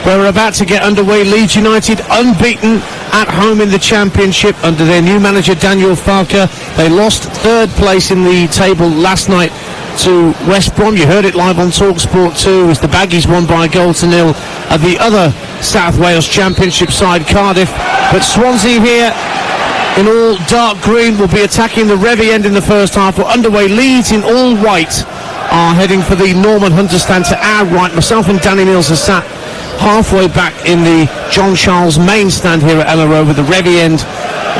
We're about to get underway. Leeds United unbeaten at home in the Championship under their new manager Daniel Farke. They lost third place in the table last night to West Brom. You heard it live on TalkSport 2 as the Baggies won by a goal to nil at the other South Wales Championship side, Cardiff. But Swansea here in all dark green will be attacking the Revie end in the first half. We're underway. Leeds in all white are heading for the Norman Hunter stand to our right. Myself and Danny Mills are sat halfway back in the John Charles main stand here at Ella Road, with the Revie end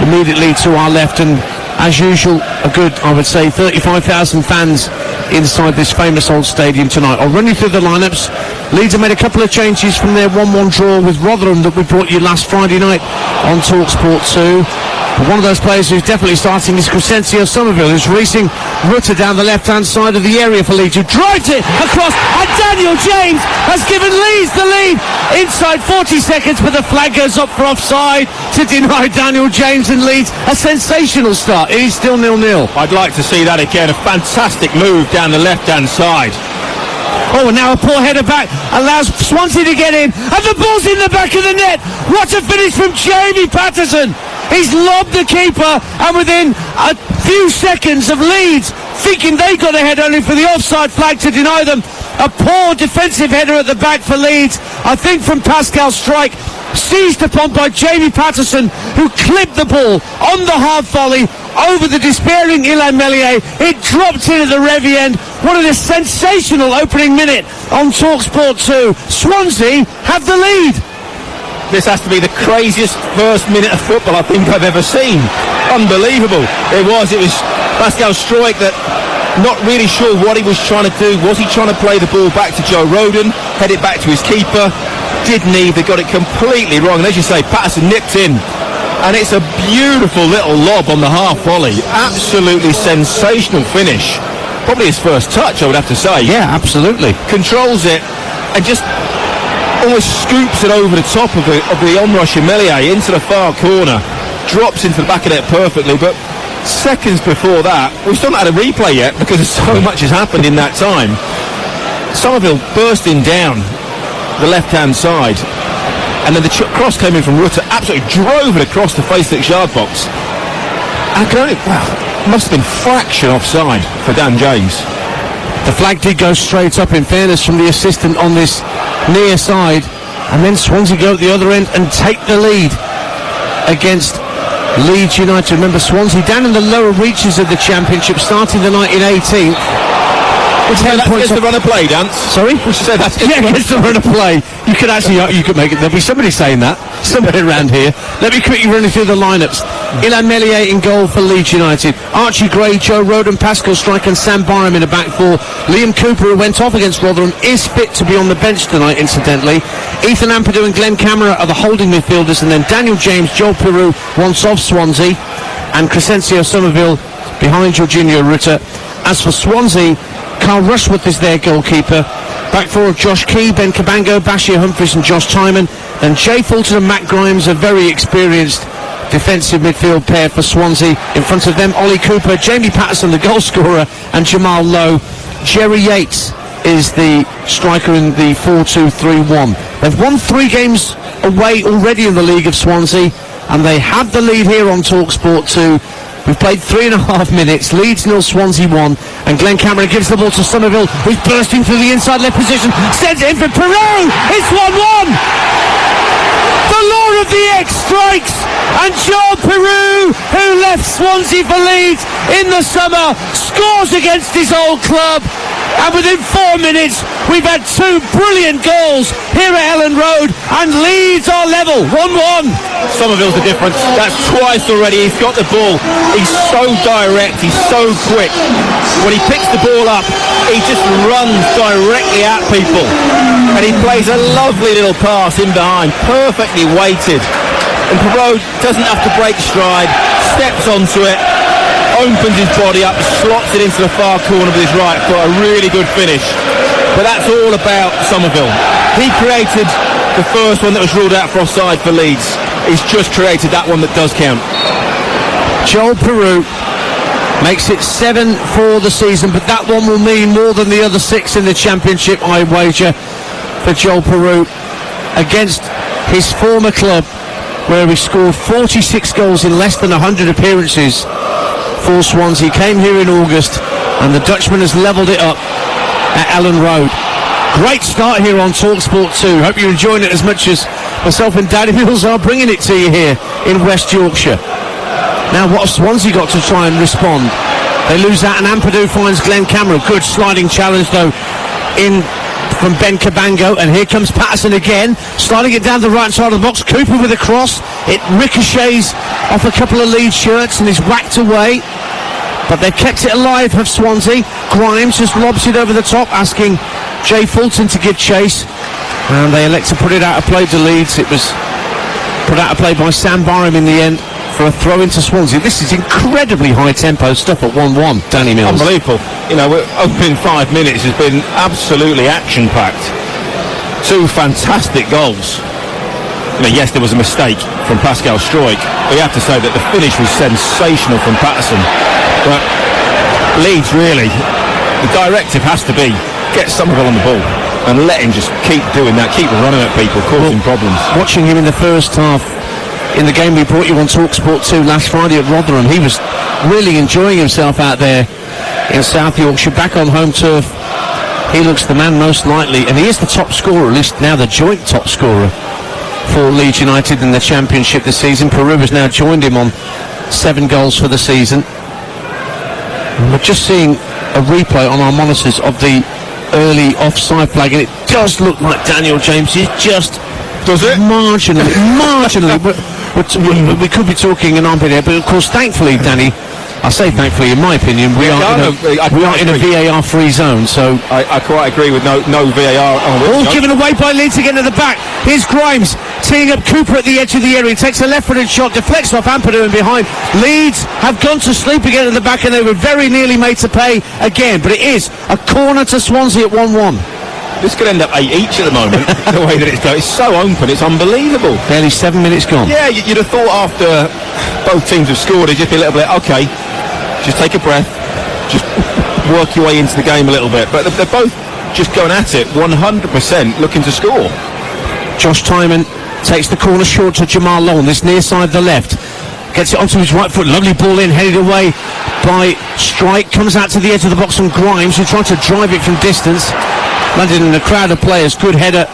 immediately to our left, and as usual a good, I would say, 35,000 fans inside this famous old stadium tonight. I'll run you through the lineups. Leeds have made a couple of changes from their 1-1 draw with Rotherham that we brought you last Friday night on TalkSport 2. But one of those players who's definitely starting is Crescencio Somerville, who's racing Rutter down the left-hand side of the area for Leeds, who drives it across, and Daniel James has given Leeds the lead inside 40 seconds, but the flag goes up for offside to deny Daniel James and Leeds a sensational start. It is still 0-0. I'd like to see that again. A fantastic move down the left-hand side. Oh, and now a poor header back allows Swansea to get in, and the ball's in the back of the net. What a finish from Jamie Patterson. He's lobbed the keeper, and within a few seconds of Leeds thinking they got ahead only for the offside flag to deny them, a poor defensive header at the back for Leeds, I think from Pascal Strike, seized upon by Jamie Patterson, who clipped the ball on the half volley over the despairing Ilan Meslier. It dropped in at the Revie end. What a sensational opening minute on TalkSport 2. Swansea have the lead. This has to be the craziest first minute of football I think I've ever seen. Unbelievable. It was Pascal Struijk that, not really sure what he was trying to do. Was he trying to play the ball back to Joe Rodon, head it back to his keeper? Didn't he? They got it completely wrong. And as you say, Patterson nipped in, and it's a beautiful little lob on the half volley. Absolutely sensational finish. Probably his first touch, I would have to say. Yeah, absolutely. Controls it and just almost scoops it over the top of the onrush of Meslier into the far corner. Drops into the back of it perfectly, but seconds before that, we've still not had a replay yet because so much has happened in that time. Somerville bursting down the left-hand side, and then the cross came in from Rutter, absolutely drove it across the face-six yard box. And must have been fraction offside for Dan James. The flag did go straight up, in fairness, from the assistant on this near side, and then Swansea go at the other end and take the lead against Leeds United. Remember, Swansea down in the lower reaches of the Championship, starting the night in 18th. That's the run of play, Dance. Sorry? We should say that's it's the run of play. You could make it. There'll be somebody saying that somewhere around here. Let me quickly run through the lineups. Ilan Meslier in goal for Leeds United. Archie Gray, Joe Rodon, Pascal Strike and Sam Barham in the back four. Liam Cooper, who went off against Rotherham, is fit to be on the bench tonight, incidentally. Ethan Ampadu and Glenn Camera are the holding midfielders, and then Daniel James, Joel Peru once off Swansea, and Crescencio Somerville behind Jorginho Rutter. As for Swansea, Carl Rushworth is their goalkeeper. Back four of Josh Key, Ben Cabango, Bashir Humphries and Josh Tyman. Then Jay Fulton and Matt Grimes, a very experienced defensive midfield pair for Swansea. In front of them, Ollie Cooper, Jamie Patterson, the goal scorer, and Jamal Lowe. Jerry Yates is the striker in the 4-2-3-1. They've won 3 games away already in the league of Swansea, and they have the lead here on TalkSport 2. We've played 3.5 minutes. Leeds 0, Swansea 1. And Glenn Cameron gives the ball to Somerville, who's bursting through the inside left position. Sends it in for Peru. It's 1-1. The law of the X strikes. And Joel Peru, who left Swansea for Leeds in the summer, scores against his old club. And within 4 minutes, we've had 2 brilliant goals here at Ellen Road, and Leeds are level, 1-1. Somerville's the difference. That's twice already. He's got the ball. He's so direct. He's so quick. When he picks the ball up, he just runs directly at people. And he plays a lovely little pass in behind, perfectly weighted. And Perrault doesn't have to break stride, steps onto it, opens his body up, slots it into the far corner with his right foot. A really good finish. But that's all about Somerville. He created the first one that was ruled out for offside for Leeds. He's just created that one that does count. Joel Peru makes it 7 for the season, but that one will mean more than the other 6 in the Championship, I wager, for Joel Peru. against his former club, where he scored 46 goals in less than 100 appearances for Swansea. He came here in August, and the Dutchman has levelled it up at Ellen Road. Great start here on TalkSport 2. Hope you're enjoying it as much as myself and Danny Mills are bringing it to you here in West Yorkshire. Now, what have Swansea got to try and respond? They lose out, and Ampadu finds Glenn Cameron. Good sliding challenge, though, in from Ben Cabango, and here comes Patterson again, sliding it down the right side of the box. Cooper with a cross. It ricochets off a couple of Leeds shirts and is whacked away. But they've kept it alive, have Swansea. Grimes just lobs it over the top, asking Jay Fulton to give chase. And they elect to put it out of play to Leeds. It was put out of play by Sam Barham in the end for a throw into Swansea. This is incredibly high-tempo stuff at 1-1, Danny Mills. Unbelievable. You know, opening 5 minutes has been absolutely action-packed. Two fantastic goals. You know, yes, there was a mistake from Pascal Struijk, but you have to say that the finish was sensational from Patterson. But Leeds, really, the directive has to be get Somerville on the ball and let him just keep doing that, keep running at people, causing problems. Watching him in the first half, in the game we brought you on TalkSport 2 last Friday at Rotherham, he was really enjoying himself out there in South Yorkshire, back on home turf. He looks the man most likely, and he is the top scorer, at least now the joint top scorer for Leeds United in the Championship this season. Peru has now joined him on 7 goals for the season. And we're just seeing a replay on our monitors of the early offside flag, and it does look like Daniel James is just marginally. We could be talking an armpit here, but of course, thankfully, Danny, I say thankfully, in my opinion, we are in a VAR-free zone. So I quite agree with no VAR. Ball given away by Leeds again at the back. Here's Grimes teeing up Cooper at the edge of the area. He takes a left-footed shot, deflects off Ampadu and behind. Leeds have gone to sleep again at the back, and they were very nearly made to pay again. But it is a corner to Swansea at 1-1. This could end up 8 each at the moment, the way that it's going. It's so open, it's unbelievable. Barely 7 minutes gone. Yeah, you'd have thought after both teams have scored, it'd just be a little bit, okay, just take a breath, just work your way into the game a little bit. But they're both just going at it, 100% looking to score. Josh Tymon takes the corner short to Jamal Lowe on this near side of the left. Gets it onto his right foot, lovely ball in, headed away by Struijk. Comes out to the edge of the box on Grimes, who tried to drive it from distance. Landed in a crowd of players. Good header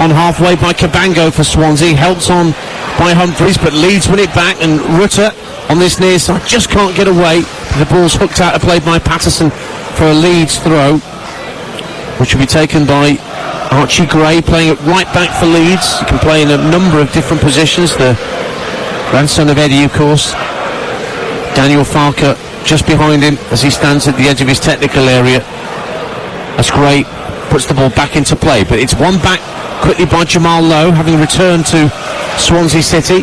on halfway by Cabango for Swansea. Helped on by Humphreys, but Leeds win it back, and Rutter on this near side just can't get away. The ball's hooked out of play by Patterson for a Leeds throw, which will be taken by Archie Gray, playing it right back for Leeds. He can play in a number of different positions. The grandson of Eddie, of course. Daniel Farker just behind him as he stands at the edge of his technical area. That's Gray puts the ball back into play, but it's won back quickly by Jamal Lowe, having returned to Swansea City.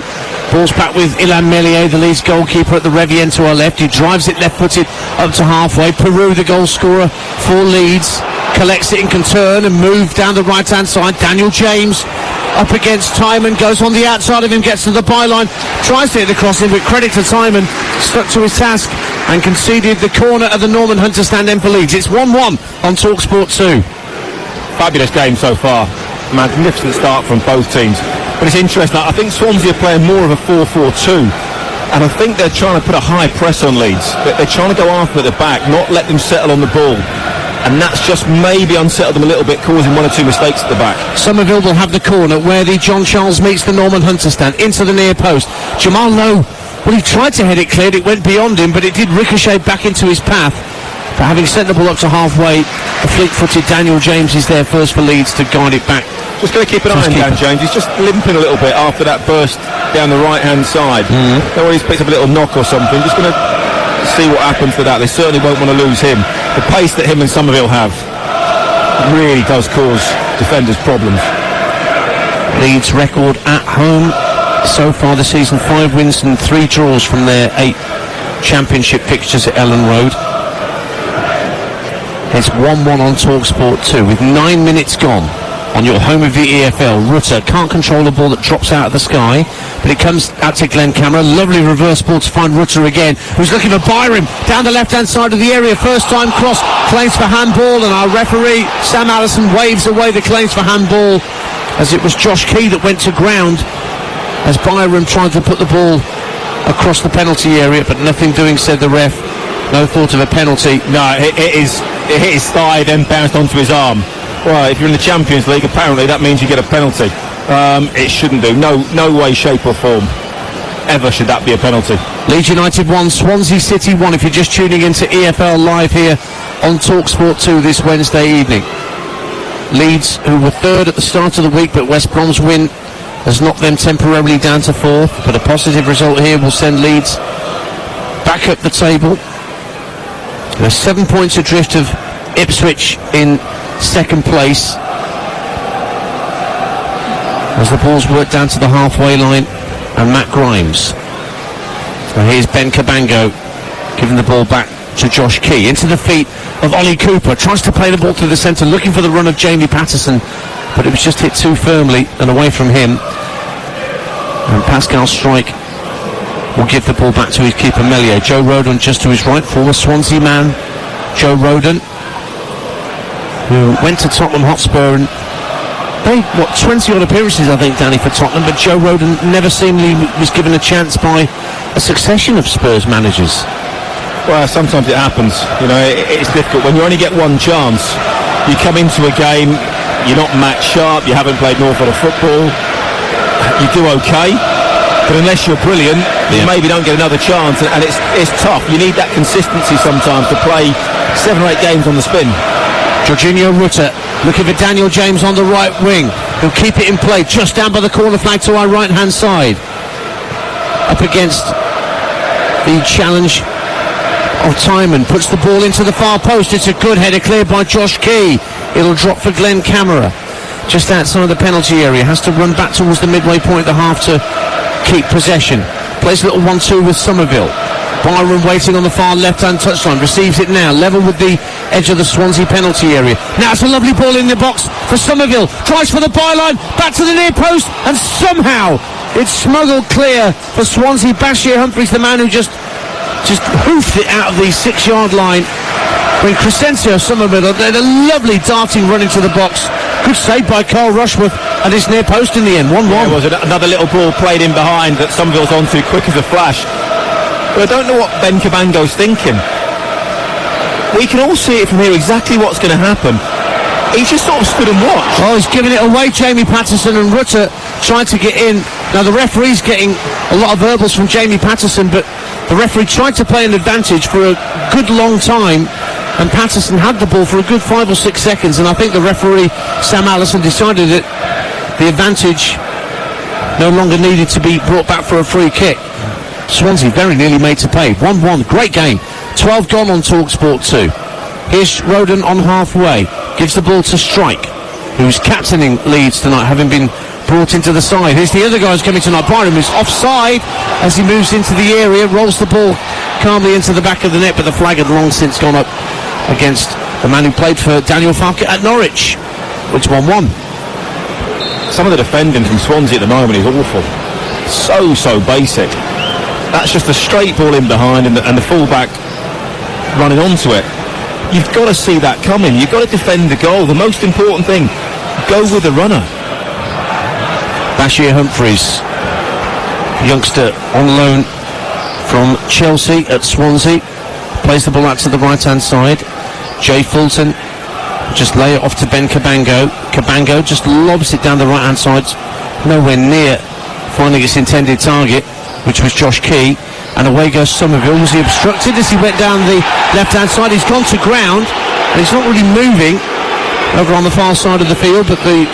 Ball's back with Ilan Meslier, the Leeds goalkeeper, at the Revienne to our left. He drives it left-footed up to halfway. Peru, the goal scorer for Leeds, collects it and can turn and move down the right-hand side. Daniel James up against Tymon, goes on the outside of him, gets to the byline, tries to hit the crossing, but credit to Tymon, stuck to his task and conceded the corner of the Norman Hunter stand end for Leeds. It's 1-1 on TalkSport 2. Fabulous game so far. Magnificent start from both teams. But it's interesting, I think Swansea are playing more of a 4-4-2, and I think they're trying to put a high press on Leeds. They're trying to go after at the back, not let them settle on the ball, and that's just maybe unsettled them a little bit, causing 1 or 2 mistakes at the back. Somerville will have the corner where the John Charles meets the Norman Hunter stand, into the near post. Jamal Lowe, well, he tried to head it cleared, it went beyond him, but it did ricochet back into his path. But having sent the ball up to halfway, the fleet-footed Daniel James is there first for Leeds to guide it back. Just going to keep an eye on Dan James. He's just limping a little bit after that burst down the right-hand side. Know he's picked up a little knock or something. Just going to see what happens to that. They certainly won't want to lose him. The pace that him and Somerville have really does cause defenders problems. Leeds record at home so far this season, 5 wins and 3 draws from their 8 championship fixtures at Ellen Road. It's 1-1 on TalkSport 2 with 9 minutes gone on your home of the EFL. Rutter can't control the ball that drops out of the sky, but it comes out to Glenn Cameron. Lovely reverse ball to find Rutter again, who's looking for Byram down the left-hand side of the area. First time cross, claims for handball, and our referee Sam Allison waves away the claims for handball as it was Josh Key that went to ground as Byram tried to put the ball across the penalty area, but nothing doing, said the ref. No thought of a penalty. No, it hit his thigh, then bounced onto his arm. Well, if you're in the Champions League, apparently that means you get a penalty. It shouldn't do. No way, shape or form ever should that be a penalty. Leeds United 1, Swansea City 1, if you're just tuning into EFL Live here on TalkSport 2 this Wednesday evening. Leeds, who were third at the start of the week, but West Brom's win has knocked them temporarily down to fourth, but a positive result here will send Leeds back up the table. They're 7 points adrift of Ipswich in second place as the ball's worked down to the halfway line, and Matt Grimes. So here's Ben Cabango giving the ball back to Josh Key, into the feet of Ollie Cooper, tries to play the ball to the centre, looking for the run of Jamie Patterson, but it was just hit too firmly and away from him. And Pascal Strike will give the ball back to his keeper Melier. Joe Rodon just to his right, former Swansea man Joe Rodon, who went to Tottenham Hotspur and made 20 odd appearances, I think, Danny, for Tottenham, but Joe Rodon never seemingly was given a chance by a succession of Spurs managers. Well, sometimes it happens. You know, it's difficult when you only get one chance. You come into a game, you're not match sharp, you haven't played an awful lot of football, you do okay, but unless you're brilliant, you maybe don't get another chance, and it's tough. You need that consistency sometimes to play 7 or 8 games on the spin. Jorginho Rutter looking for Daniel James on the right wing, who'll keep it in play just down by the corner flag to our right hand side, up against the challenge of Timon, puts the ball into the far post. It's a good header cleared by Josh Key. It'll drop for Glenn Camera just outside the penalty area, has to run back towards the midway point of the half to keep possession. Plays a little 1-2 with Somerville. Byron waiting on the far left-hand touchline, receives it now, level with the edge of the Swansea penalty area. Now it's a lovely ball in the box for Somerville, tries for the byline, back to the near post, and somehow it's smuggled clear for Swansea. Bashir Humphries, the man who just hoofed it out of the 6-yard line when Crescencio Somerville did a lovely darting run into the box. Good save by Carl Rushworth, and it's near post in the end, 1-1. There was another little ball played in behind that Somerville's onto quick as a flash. But I don't know what Ben Cabango's thinking. We can all see it from here exactly what's going to happen. He just sort of stood and watched. Oh, he's giving it away. Jamie Patterson and Rutter trying to get in. Now the referee's getting a lot of verbals from Jamie Patterson, but the referee tried to play an advantage for a good long time, and Patterson had the ball for a good 5 or 6 seconds, and I think the referee, Sam Allison, decided that the advantage no longer needed to be brought back for a free kick. Swansea very nearly made to pay. 1-1, great game. 12 gone on TalkSport 2. Here's Rodon on halfway, gives the ball to Strike, who's captaining Leeds tonight, having been brought into the side. Here's the other guy who's coming tonight, Byram, who's offside as he moves into the area, rolls the ball calmly into the back of the net, but the flag had long since gone up against the man who played for Daniel Farke at Norwich. It's 1-1. Some of the defending from Swansea at the moment is awful. So basic. That's just a straight ball in behind, and the fullback running onto it. You've got to see that coming. You've got to defend the goal. The most important thing, go with the runner. Bashir Humphries, youngster on loan from Chelsea at Swansea, plays the ball out to the right-hand side. Jay Fulton just lay it off to Ben Cabango. Cabango just lobs it down the right-hand side, nowhere near finding its intended target, which was Josh Key, and away goes Somerville. Was he obstructed as he went down the left-hand side? He's gone to ground, and he's not really moving over on the far side of the field, but the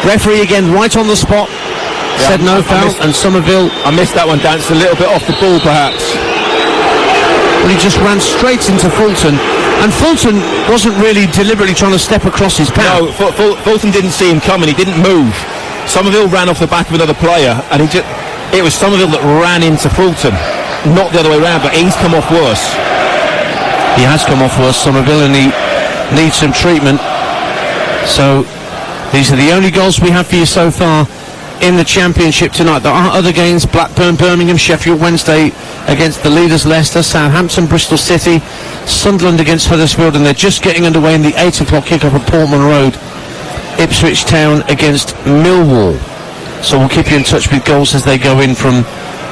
referee again right on the spot said no foul, and Somerville... I missed that one, Dan. It's a little bit off the ball, perhaps. Well, he just ran straight into Fulton, and Fulton wasn't really deliberately trying to step across his path. No, Fulton didn't see him coming. He didn't move. Somerville ran off the back of another player, and it was Somerville that ran into Fulton, not the other way around, but he's come off worse. He has come off worse, Somerville, and he needs some treatment. So these are the only goals we have for you so far in the Championship tonight. There are other games: Blackburn, Birmingham, Sheffield Wednesday against the leaders Leicester, Southampton, Bristol City, Sunderland against Huddersfield, and they're just getting underway in the 8 o'clock kick-off at Portman Road Ipswich Town against Millwall. So we'll keep you in touch with goals as they go in from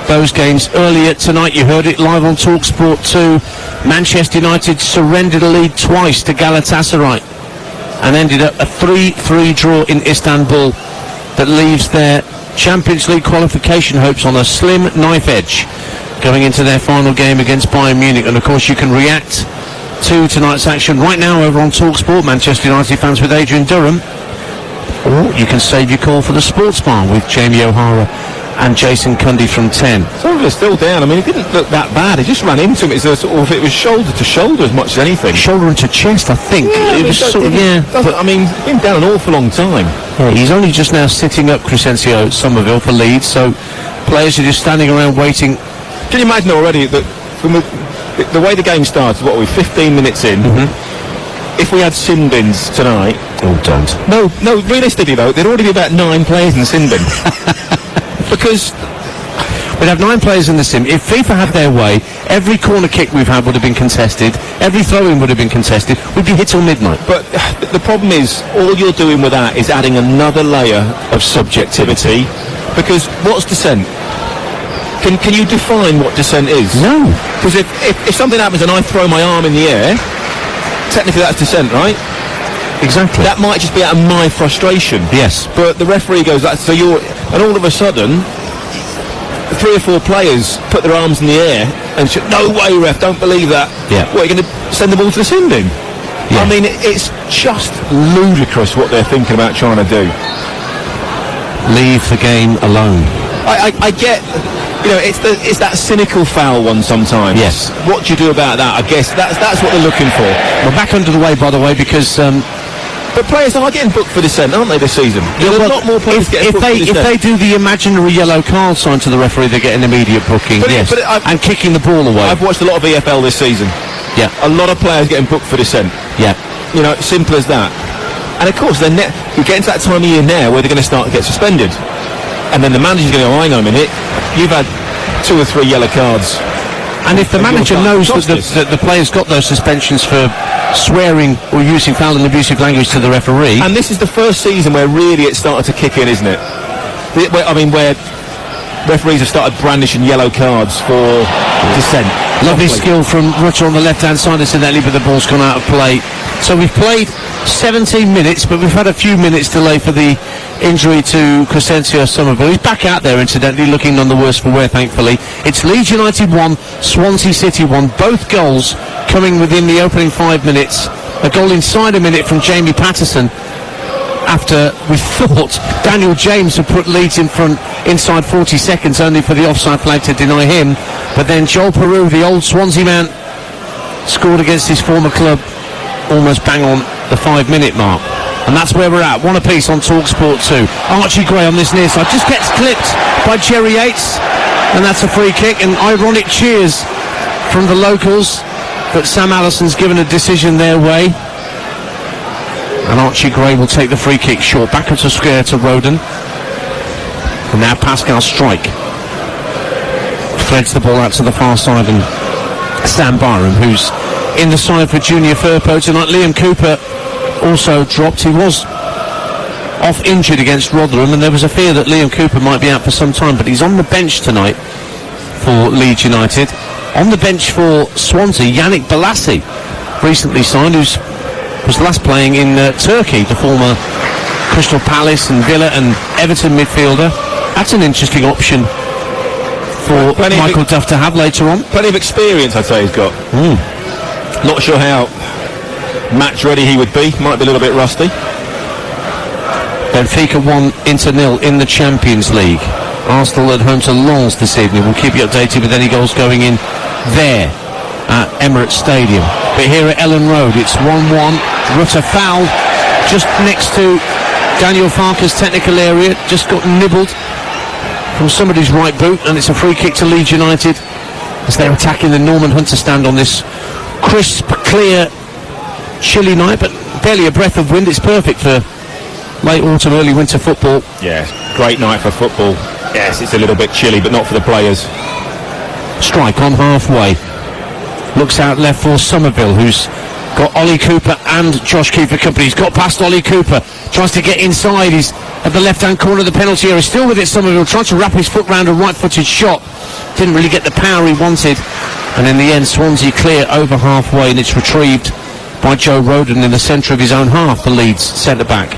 those games. Earlier tonight, you heard it live on TalkSport 2. Manchester United surrendered a lead twice to Galatasaray and ended up a 3-3 draw in Istanbul that leaves their Champions League qualification hopes on a slim knife edge going into their final game against Bayern Munich. And of course you can react to tonight's action right now over on TalkSport, Manchester United fans, with Adrian Durham, or you can save your call for the Sports Bar with Jamie O'Hara and Jason Cundy from 10. Some of it's still down. I mean, it didn't look that bad. He just ran into him. It was shoulder to shoulder as much as anything. Shoulder into chest, I think. It was sort of, I mean, he's been down an awful long time. Yeah, he's only just now sitting up Crescencio Somerville for Leeds, so players are just standing around waiting. Can you imagine already that from the way the game started, what are we, 15 minutes in? If we had sin bins tonight... Oh, don't. No, realistically though, there'd already be about 9 players in the sin bin. Because we'd have 9 players in the sim. If FIFA had their way, every corner kick we've had would have been contested, every throw-in would have been contested. We'd be hit till midnight. But the problem is, all you're doing with that is adding another layer of subjectivity. Because what's dissent? Can you define what dissent is? No. Because if something happens and I throw my arm in the air, technically that's dissent, right? Exactly. That might just be out of my frustration. Yes. But the referee goes, and all of a sudden, 3 or 4 players put their arms in the air and say, no way, ref, don't believe that. Yeah. What, you're going to send them all to the sin bin? Yeah. I mean, it's just ludicrous what they're thinking about trying to do. Leave the game alone. I get, it's that cynical foul one sometimes. Yes. What do you do about that? I guess that's what they're looking for. We're back under the way, by the way, because... but players are getting booked for dissent, aren't they, this season? There's a lot more players getting booked for dissent. If they do the imaginary yellow card sign to the referee, they get an immediate booking, and kicking the ball away. I've watched a lot of EFL this season. Yeah. A lot of players getting booked for dissent. Yeah. Simple as that. And of course, you're getting to that time of year now where they're going to start to get suspended. And then the manager's going to go, hang on a minute, you've had 2 or 3 yellow cards. And if the manager knows that the player's got those suspensions for swearing or using foul and abusive language to the referee... And this is the first season where really it started to kick in, isn't it? Where referees have started brandishing yellow cards for dissent. Lovely skill from Rutter on the left-hand side, incidentally, but the ball's gone out of play. So we've played 17 minutes, but we've had a few minutes delay for the injury to Crescencio Somerville. He's back out there, incidentally, looking none the worse for wear, thankfully. It's Leeds United 1, Swansea City 1. Both goals coming within the opening 5 minutes. A goal inside a minute from Jamie Patterson, after we thought Daniel James had put Leeds in front inside 40 seconds, only for the offside flag to deny him. But then Joel Peru, the old Swansea man, scored against his former club almost bang on the 5-minute mark. And that's where we're at. 1 apiece on TalkSport 2. Archie Gray on this near side just gets clipped by Jerry Yates, and that's a free kick. And ironic cheers from the locals, but Sam Allison's given a decision their way. And Archie Gray will take the free kick short. Back into square to Roden. And now Pascal Strike threads the ball out to the far side, and Sam Byram, who's in the side for Junior Firpo tonight. Liam Cooper also dropped. He was off injured against Rotherham, and there was a fear that Liam Cooper might be out for some time, but he's on the bench tonight for Leeds United. On the bench for Swansea, Yannick Bolasie, recently signed, who was last playing in Turkey, the former Crystal Palace and Villa and Everton midfielder. That's an interesting option for Michael Duff to have later on. Plenty of experience, I'd say he's got. Not sure how match ready he would be. Might be a little bit rusty. Benfica 1, Inter 0 in the Champions League. Arsenal at home to Lens this evening. We'll keep you updated with any goals going in there at Emirates Stadium. But here at Ellen Road, it's 1-1. Rutter fouled just next to Daniel Farke's technical area. Just got nibbled from somebody's right boot, and it's a free kick to Leeds United as they're attacking the Norman Hunter stand on this crisp, clear, chilly night, but barely a breath of wind. It's perfect for late autumn, early winter football. Yeah, great night for football. Yes, it's a little bit chilly, but not for the players. Strike on halfway. Looks out left for Somerville, who's Got Ollie Cooper and Josh Keefe company. He's got past Ollie Cooper. Tries to get inside. He's at the left-hand corner of the penalty area. Still with it, Somerville. Trying to wrap his foot round a right-footed shot. Didn't really get the power he wanted. And in the end, Swansea clear over halfway, and it's retrieved by Joe Roden in the centre of his own half, the Leeds centre-back.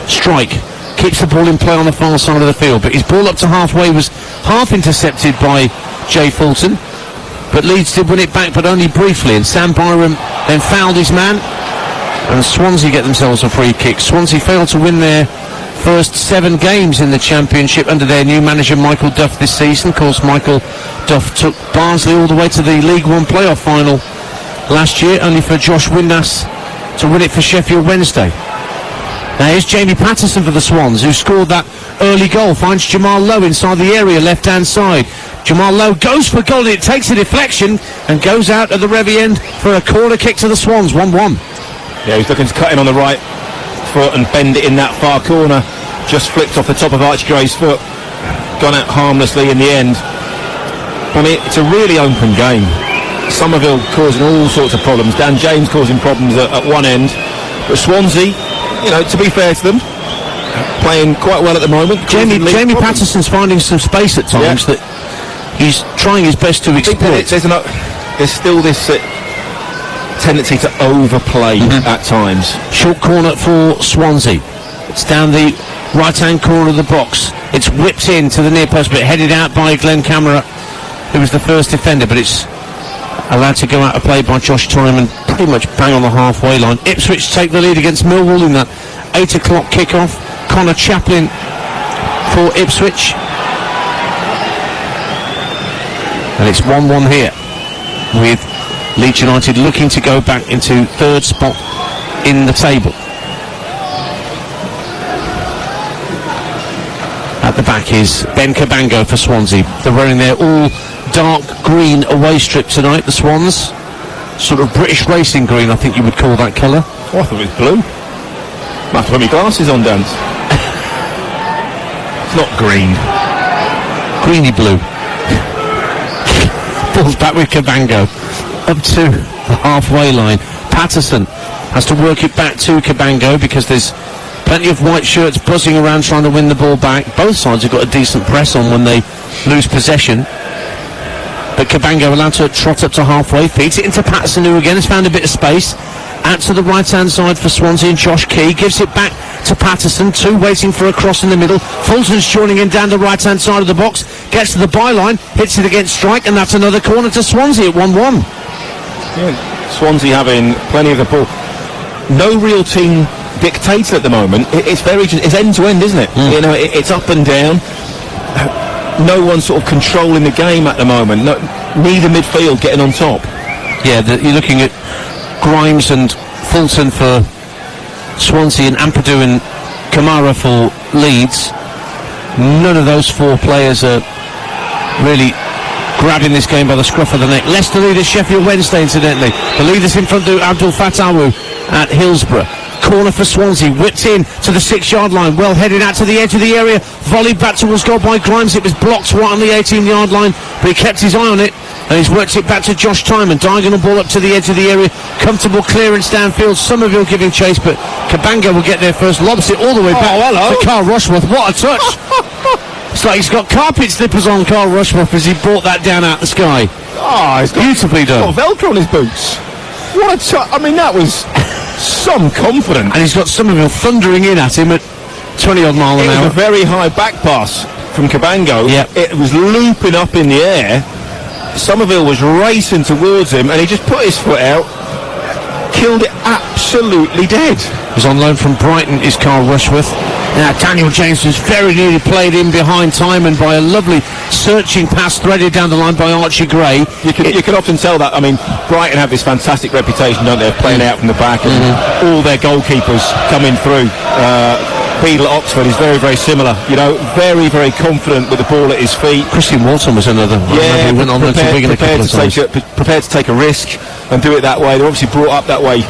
Strike. Keeps the ball in play on the far side of the field, but his ball up to halfway was half intercepted by Jay Fulton. But Leeds did win it back, but only briefly, and Sam Byram then fouled his man, and Swansea get themselves a free kick. Swansea failed to win their first 7 games in the Championship under their new manager Michael Duff this season. Of course, Michael Duff took Barnsley all the way to the League One playoff final last year, only for Josh Windass to win it for Sheffield Wednesday. Now here's Jamie Patterson for the Swans, who scored that early goal. Finds Jamal Lowe inside the area, left-hand side. Jamal Lowe goes for goal, and it takes a deflection and goes out at the revy end for a corner kick to the Swans, 1-1. Yeah, he's looking to cut in on the right foot and bend it in that far corner. Just flicked off the top of Archie Gray's foot. Gone out harmlessly in the end. I mean, it's a really open game. Somerville causing all sorts of problems. Dan James causing problems at one end. But Swansea, you know, to be fair to them, playing quite well at the moment. Jamie Patterson's finding some space at times that he's trying his best to exploit. There's still this tendency to overplay at times. Short corner for Swansea. It's down the right-hand corner of the box. It's whipped in to the near post, but headed out by Glenn Camera, who was the first defender, but it's allowed to go out of play by Josh Tyman, pretty much bang on the halfway line. Ipswich take the lead against Millwall in that 8 o'clock kick-off. Connor Chaplin for Ipswich. And it's 1-1 here, with Leeds United looking to go back into 3rd spot in the table. At the back is Ben Cabango for Swansea. They're wearing their all dark green away strip tonight, the Swans. Sort of British racing green, I think you would call that colour. Oh, I thought it was blue. I have to put my glasses on, Dan. It's not green. Greeny blue. Ball's back with Cabango. Up to the halfway line. Patterson has to work it back to Cabango because there's plenty of white shirts buzzing around trying to win the ball back. Both sides have got a decent press on when they lose possession. But Cabango allowed to trot up to halfway, feeds it into Patterson, who again has found a bit of space. Out to the right-hand side for Swansea, and Josh Key gives it back to Patterson. 2 waiting for a cross in the middle. Fulton's joining in down the right-hand side of the box. Gets to the byline, hits it against Strike, and that's another corner to Swansea at 1-1. Yeah, Swansea having plenty of the ball. No real team dictator at the moment. It's end-to-end, isn't it? You know, it's up and down. No one sort of controlling the game at the moment. Neither midfield getting on top. Yeah, you're looking at Grimes and Fulton for Swansea and Ampadu and Kamara for Leeds. None of those 4 players are really grabbing this game by the scruff of the neck. Leicester leaders Sheffield Wednesday, incidentally. The leaders in front of Abdul Fatawu at Hillsborough. Corner for Swansea, whipped in to the 6-yard line, well headed out to the edge of the area, volleyed back towards goal by Grimes. It was blocked right on the 18-yard line, but he kept his eye on it, and he's worked it back to Josh Tyman. Diagonal ball up to the edge of the area, comfortable clearance downfield. Somerville giving chase, but Cabango will get there first, lobs it all the way back to Carl Rushworth. What a touch! It's like he's got carpet slippers on, Carl Rushworth, as he brought that down out the sky. He's got beautifully done. He's got Velcro on his boots. What a touch! I mean, that was some confidence. And he's got Somerville thundering in at him at 20-odd mile an hour. It was a very high back pass from Cabango. Yep. It was looping up in the air. Somerville was racing towards him, and he just put his foot out, killed it absolutely dead. He's on loan from Brighton, is Carl Rushworth. Now Daniel James was very nearly played in behind Tyman by a lovely searching pass threaded down the line by Archie Gray. You can often tell that. I mean, Brighton have this fantastic reputation, don't they, of playing out from the back, and all their goalkeepers coming through. Beadle at Oxford is very, very similar. You know, very, very confident with the ball at his feet. Christian Walton was another. Yeah, he went on prepared to take a risk and do it that way. They're obviously brought up that way.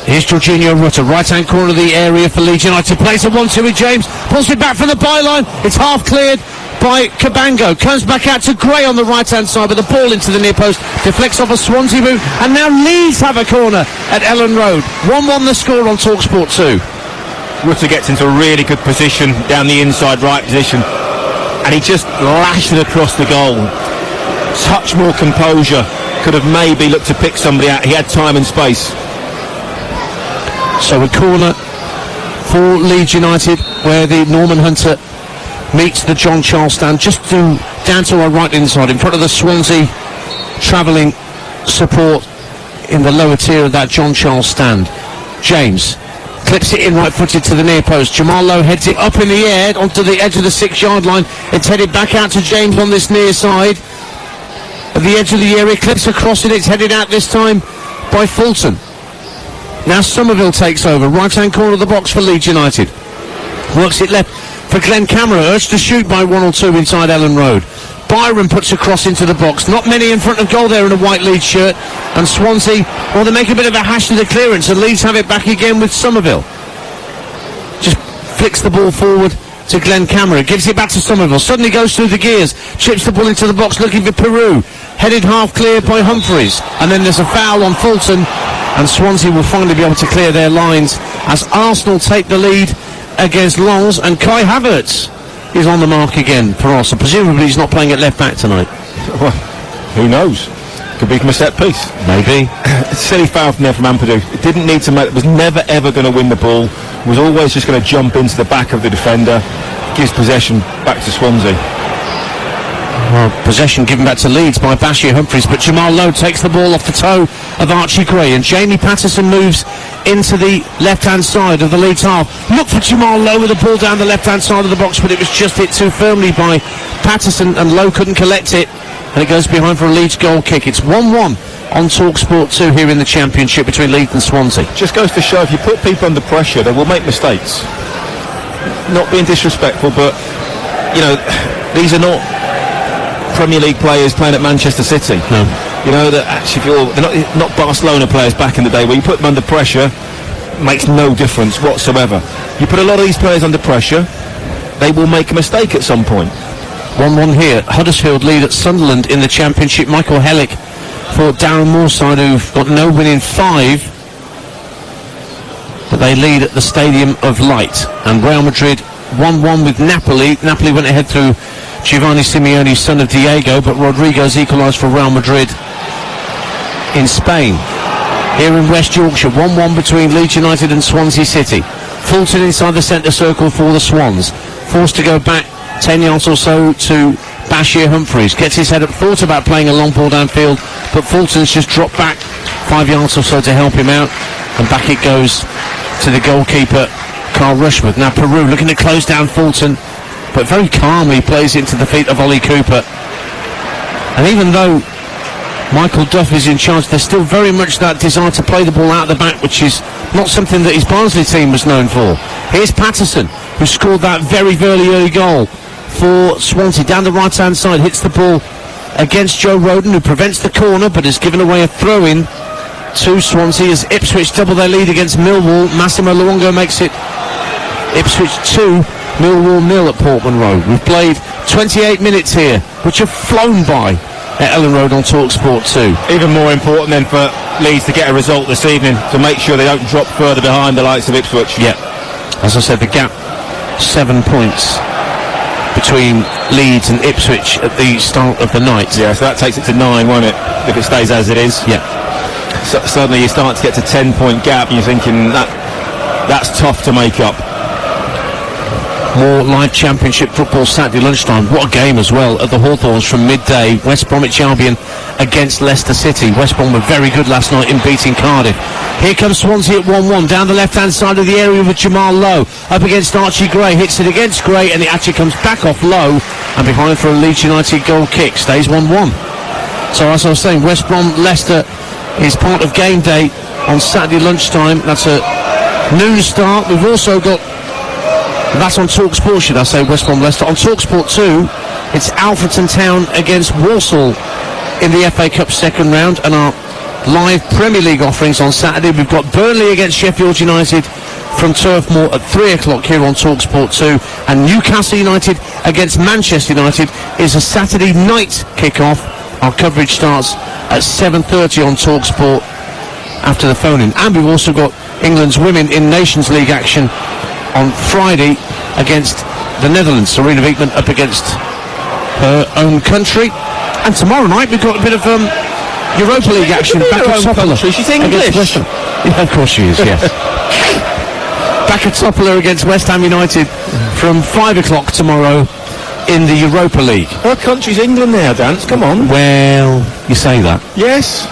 Here's Jorginho Rutter, right-hand corner of the area for Leeds United. Plays a 1-2 with James. Pulls it back from the byline. It's half cleared. by Cabango. Comes back out to Gray on the right-hand side with the ball into the near post. Deflects off a Swansea boot. And now Leeds have a corner at Ellen Road. 1-1 the score on TalkSport 2. Rutter gets into a really good position down the inside right position, and he just lashed it across the goal. Touch more composure. Could have maybe looked to pick somebody out. He had time and space. So a corner for Leeds United where the Norman Hunter meets the John Charles stand just down to our right inside in front of the Swansea travelling support in the lower tier of that John Charles stand. James clips it in right-footed to the near post. Jamal Lowe heads it up in the air onto the edge of the 6-yard line. It's headed back out to James on this near side. At the edge of the area, clips across it. It's headed out this time by Fulton. Now Somerville takes over. Right-hand corner of the box for Leeds United. Works it left for Glenn Camera. Urged to shoot by 1 or 2 inside Ellen Road. Byron puts a cross into the box. Not many in front of goal there in a white Leeds shirt. And Swansea, well, they make a bit of a hash of the clearance, and Leeds have it back again with Somerville. Just flicks the ball forward to Glenn Camera. Gives it back to Somerville. Suddenly goes through the gears. Chips the ball into the box looking for Peru. Headed half clear by Humphreys. And then there's a foul on Fulton. And Swansea will finally be able to clear their lines as Arsenal take the lead against Lens. And Kai Havertz is on the mark again for Arsenal. Presumably he's not playing at left back tonight. Well, who knows? Could be from a set piece. Maybe. Silly foul from there from Ampadu. It didn't need to make. Was never ever going to win the ball. Was always just going to jump into the back of the defender. Gives possession back to Swansea. Well, possession given back to Leeds by Bashir Humphreys, but Jamal Lowe takes the ball off the toe of Archie Gray, and Jamie Patterson moves into the left-hand side of the Leeds half. Look for Jamal Lowe with the ball down the left-hand side of the box, but it was just hit too firmly by Patterson, and Lowe couldn't collect it, and it goes behind for a Leeds goal kick. It's 1-1 on TalkSport 2 here in the Championship between Leeds and Swansea. Just goes to show if you put people under pressure, they will make mistakes. Not being disrespectful, but, you know, these are not Premier League players playing at Manchester City. No. You know, that actually they're not Barcelona players back in the day where you put them under pressure, makes no difference whatsoever. You put a lot of these players under pressure, they will make a mistake at some point. 1-1 here. Huddersfield lead at Sunderland in the Championship. Michael Hellick for Darren Moorside, who've got no win in 5, but they lead at the Stadium of Light. And Real Madrid 1-1 with Napoli. Napoli went ahead through Giovanni Simeone, son of Diego, but Rodrigo's equalised for Real Madrid in Spain. Here in West Yorkshire, 1-1 between Leeds United and Swansea City. Fulton inside the centre circle for the Swans. Forced to go back 10 yards or so to Bashir Humphreys. Gets his head up, thought about playing a long ball downfield, but Fulton's just dropped back 5 yards or so to help him out. And back it goes to the goalkeeper, Carl Rushworth. Now Peru looking to close down Fulton, but very calmly plays into the feet of Ollie Cooper. And even though Michael Duff is in charge, there's still very much that desire to play the ball out of the back, which is not something that his Barnsley team was known for. Here's Patterson, who scored that very, very early goal for Swansea. Down the right-hand side, hits the ball against Joe Roden, who prevents the corner, but has given away a throw-in to Swansea as Ipswich double their lead against Millwall. Massimo Luongo makes it Ipswich 2, Millwall 0 at Portman Road. We've played 28 minutes here, which have flown by at Ellen Road on TalkSport 2. Even more important then for Leeds to get a result this evening to make sure they don't drop further behind the likes of Ipswich. Yeah, as I said, the gap 7 points between Leeds and Ipswich at the start of the night. Yeah, so that takes it to 9, won't it, if it stays as it is? Yeah. So suddenly you start to get to 10-point gap and you're thinking that's tough to make up. More live Championship football Saturday lunchtime. What a game as well at the Hawthorns from midday. West Bromwich Albion against Leicester City. West Brom were very good last night in beating Cardiff. Here comes Swansea at 1-1 down the left-hand side of the area with Jamal Lowe up against Archie Gray. Hits it against Gray and it actually comes back off Lowe and behind for a Leeds United goal kick. Stays 1-1. So as I was saying, West Brom Leicester is part of game day on Saturday lunchtime. That's a noon start. We've also got, that's on TalkSport, should I say, West Brom Leicester. On TalkSport 2, it's Alfreton Town against Walsall in the FA Cup second round. And our live Premier League offerings on Saturday, we've got Burnley against Sheffield United from Turf Moor at 3 o'clock here on TalkSport 2. And Newcastle United against Manchester United is a Saturday night kick-off. Our coverage starts at 7:30 on TalkSport after the phone-in. And we've also got England's women in Nations League action on Friday against the Netherlands. Serena Wiegman up against her own country. And tomorrow night we've got a bit of Europa League action back at Topola. She's English. Yeah, of course she is, yes. Back at Topola against West Ham United from 5 o'clock tomorrow in the Europa League. Her country's England now, Dance. Come on. Well, you say that. Yes.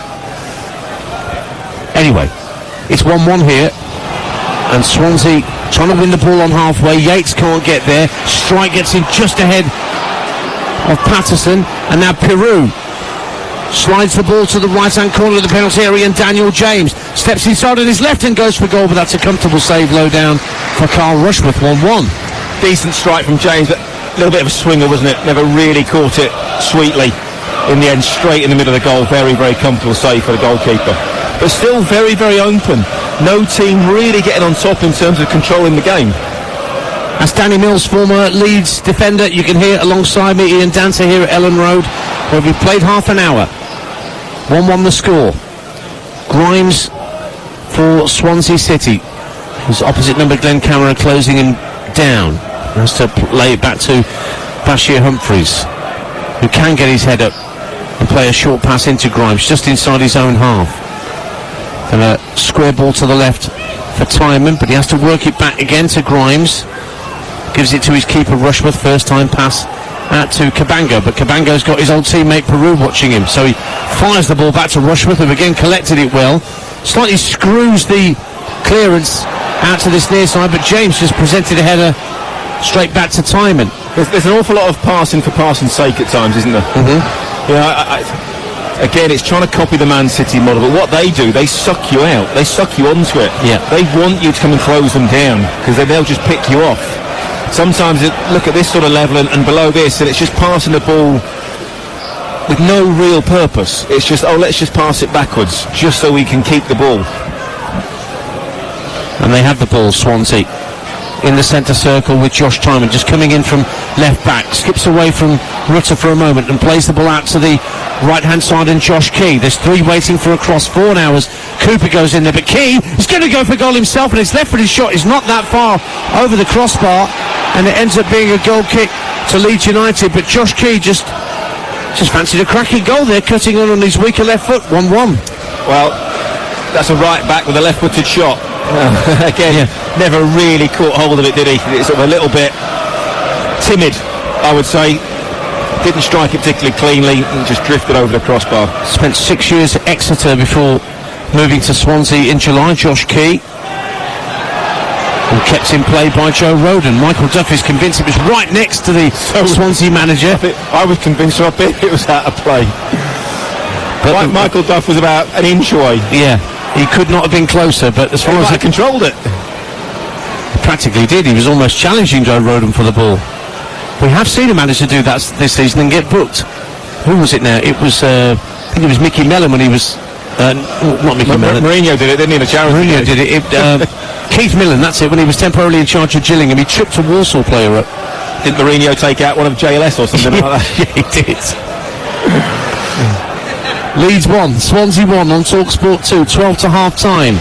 Anyway, it's 1-1 here. And Swansea trying to win the ball on halfway. Yates can't get there. Strike gets in just ahead of Patterson. And now Peru slides the ball to the right-hand corner of the penalty area, and Daniel James steps inside on his left and goes for goal, but that's a comfortable save low down for Carl Rushworth. 1-1. Decent strike from James, but a little bit of a swinger, wasn't it? Never really caught it sweetly. In the end, straight in the middle of the goal. Very, very comfortable save for the goalkeeper. But still very, very open. No team really getting on top in terms of controlling the game. That's Danny Mills, former Leeds defender. You can hear alongside me Ian Dancer here at Ellen Road, where we've played half an hour. 1-1 the score. Grimes for Swansea City, who's opposite number Glenn Cameron closing him down. Has to lay it back to Bashir Humphreys, who can get his head up and play a short pass into Grimes just inside his own half. And a square ball to the left for Timon, but he has to work it back again to Grimes. Gives it to his keeper Rushworth. First time pass out to Cabango, but Cabango's got his old teammate Peru watching him, so he fires the ball back to Rushworth, who again collected it well. Slightly screws the clearance out to this near side, but James just presented a header straight back to Timon. There's an awful lot of passing for passing's sake at times, isn't there? Mm-hmm. Again, it's trying to copy the Man City model, but what they do, they suck you out. They suck you onto it. Yeah. They want you to come and close them down, because they'll just pick you off. Sometimes look at this sort of level and below this, and it's just passing the ball with no real purpose. It's just, let's just pass it backwards, just so we can keep the ball. And they have the ball, Swansea, in the centre circle with Josh Timon just coming in from left back, skips away from Rutter for a moment and plays the ball out to the right hand side, and Josh Key. There's three waiting for a cross. 4 hours. Cooper goes in there, but Key is going to go for goal himself, and his left-footed shot is not that far over the crossbar, and it ends up being a goal kick to Leeds United. But Josh Key just fancied a cracking goal there, cutting on his weaker left foot. 1-1. Well, that's a right back with a left-footed shot. Again, never really caught hold of it, did he? It's sort of a little bit timid, I would say. Didn't strike it particularly cleanly and just drifted over the crossbar. Spent 6 years at Exeter before moving to Swansea in July. Josh Key, and kept in play by Joe Roden. Michael Duff is convinced it was right next to the Swansea manager. I was convinced a bit it was out of play. But Michael Duff was about an inch away. Yeah, he could not have been closer, but as far as he controlled it, he practically did. He was almost challenging Joe Roden for the ball. We have seen a manager do that this season and get booked. Who was it now? It was, I think it was Mickey Mellon when he was, not Mickey Mellon. Mourinho did it, didn't he? Mourinho did it. Keith Millen, that's it, when he was temporarily in charge of Gillingham. He tripped a Walsall player up. Didn't Mourinho take out one of JLS or something like that? Yeah, he did. Leeds 1, Swansea 1 on TalkSport 2, 12 to half-time.